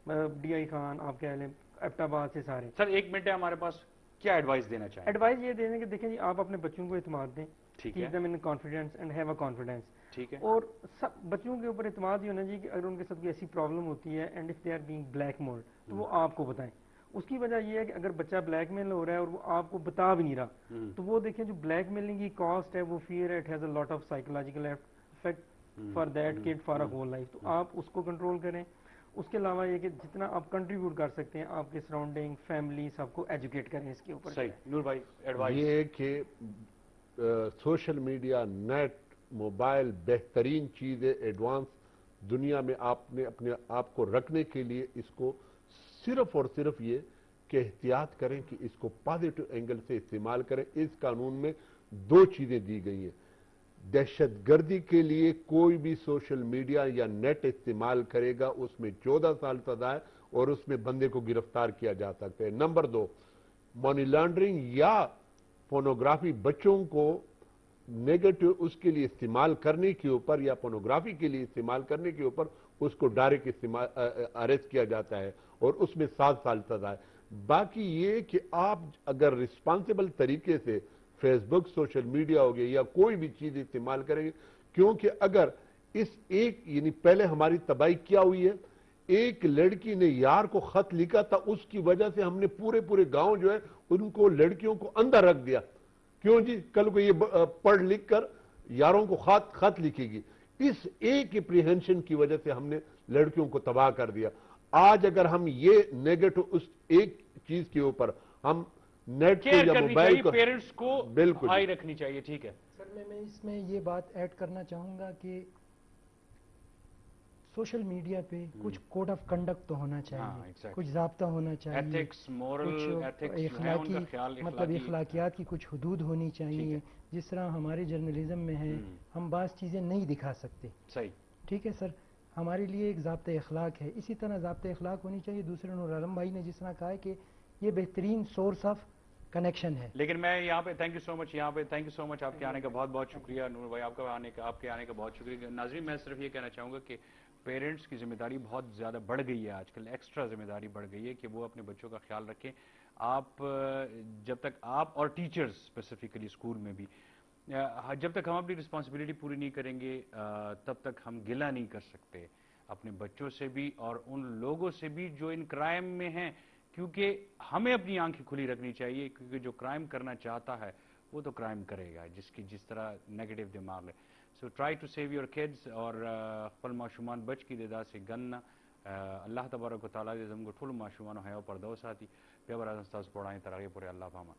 مطلب ڈی آئی خان، آپ کہہ لیں ایبٹ آباد سے سارے. سر 1 منٹ ہے ہمارے پاس، کیا ایڈوائس دینا چاہیں؟ ایڈوائز یہ دیں کہ دیکھیں جی، آپ اپنے بچوں کو اعتماد دیں. ٹھیک ہے، keep them in confidence and have a confidence. ٹھیک ہے. اور سب بچوں کے اوپر اعتماد یہ ہونا چاہیے کہ اگر ان کے ساتھ کوئی ایسی پرابلم ہوتی ہے and if they are being blackmailed, تو وہ آپ کو بتائیں. اس کی وجہ یہ ہے کہ اگر بچہ بلیک میل ہو رہا ہے اور وہ آپ کو بتا بھی نہیں رہا، تو وہ دیکھیں جو بلیک میلنگ کی کاسٹ ہے، وہ فیئر ہے، it has a lot of psychological effect for that kid for a whole life. تو آپ اس کو کنٹرول کریں. اس کے علاوہ یہ کہ جتنا آپ کنٹریبیوٹ کر سکتے ہیں آپ کے سراؤنڈنگ، فیملی، سب کو ایجوکیٹ کریں اس کے اوپر. صحیح. نور بھائی ایڈوائس؟ یہ کہ سوشل میڈیا، نیٹ، موبائل بہترین چیز ہے. ایڈوانس دنیا میں آپ نے اپنے آپ کو رکھنے کے لیے اس کو صرف اور صرف یہ کہ احتیاط کریں کہ اس کو پازیٹو اینگل سے استعمال کریں. اس قانون میں 2 چیزیں دی گئی ہیں. دہشت گردی کے لیے کوئی بھی سوشل میڈیا یا نیٹ استعمال کرے گا، اس میں 14 سال سزا ہے اور اس میں بندے کو گرفتار کیا جا سکتا ہے. نمبر 2، منی لانڈرنگ یا پورنوگرافی بچوں کو نیگیٹو اس کے لیے استعمال کرنے کے اوپر یا پورنوگرافی کے لیے استعمال کرنے کے اوپر اس کو ڈائریکٹ اریسٹ کیا جاتا ہے اور اس میں 7 سال سزا ہے. باقی یہ کہ آپ اگر رسپانسیبل طریقے سے فیس بک، سوشل میڈیا ہو گیا یا کوئی بھی چیز استعمال کریں گے، کیونکہ اگر اس ایک یعنی پہلے ہماری تباہی کیا ہوئی ہے، ایک لڑکی نے یار کو خط لکھا تھا، اس کی وجہ سے ہم نے پورے گاؤں جو ہے ان کو لڑکیوں کو اندر رکھ دیا. کیوں جی؟ کل کو یہ پڑھ لکھ کر یاروں کو خط لکھے گی. اس ایک اپریہنشن کی وجہ سے ہم نے لڑکیوں کو تباہ کر دیا. آج اگر ہم یہ نیگیٹو اس ایک چیز کے اوپر ہم نیٹ کو یا موبائل کو، پیرنٹس کو بالکل ہائی رکھنی چاہیے. ٹھیک ہے سر، میں اس میں یہ بات ایڈ کرنا چاہوں گا کہ سوشل میڈیا پہ کچھ کوڈ آف کنڈکٹ تو ہونا چاہیے، کچھ ضابطہ ہونا چاہیے، ایتھکس، مورل ایتھکس، مطلب اخلاقیات کی کچھ حدود ہونی چاہیے. جس طرح ہمارے جرنلزم میں ہے، ہم بعض چیزیں نہیں دکھا سکتے. صحیح. ٹھیک ہے سر، ہمارے لیے ایک ضابطہ اخلاق ہے. اسی طرح ضابطہ اخلاق ہونی چاہیے. دوسرے نور عالم بھائی نے جس طرح کہا ہے کہ یہ بہترین سورس آف کنیکشن ہے. لیکن میں یہاں پہ تھینک یو سو مچ، آپ کے آنے کا بہت بہت شکریہ. نور بھائی آپ کے آنے کا بہت شکریہ. ناظرین میں صرف یہ کہنا چاہوں گا کہ پیرنٹس کی ذمہ داری بہت زیادہ بڑھ گئی ہے آج کل، ایکسٹرا ذمہ داری بڑھ گئی ہے کہ وہ اپنے بچوں کا خیال رکھیں. آپ جب تک آپ اور ٹیچرز اسپیسیفکلی اسکول میں بھی جب تک ہم اپنی رسپانسبلٹی پوری نہیں کریں گے تب تک ہم گلہ نہیں کر سکتے اپنے بچوں سے بھی اور ان لوگوں سے بھی جو ان کرائم میں ہیں. کیونکہ ہمیں اپنی آنکھیں کھلی رکھنی چاہیے، کیونکہ جو کرائم کرنا چاہتا ہے وہ تو کرائم کرے گا، جس طرح نیگیٹو دماغ ہے. So try to save your kids اور خپل ماشومان بچ کی دیدا سے گن اللہ تبارک و تعالیٰ دې زموږ ټولو ماشومانو حیا او پرده وساتي. بیا به راځم ستاسو په وړاندې تر هغې پورې الله پامان.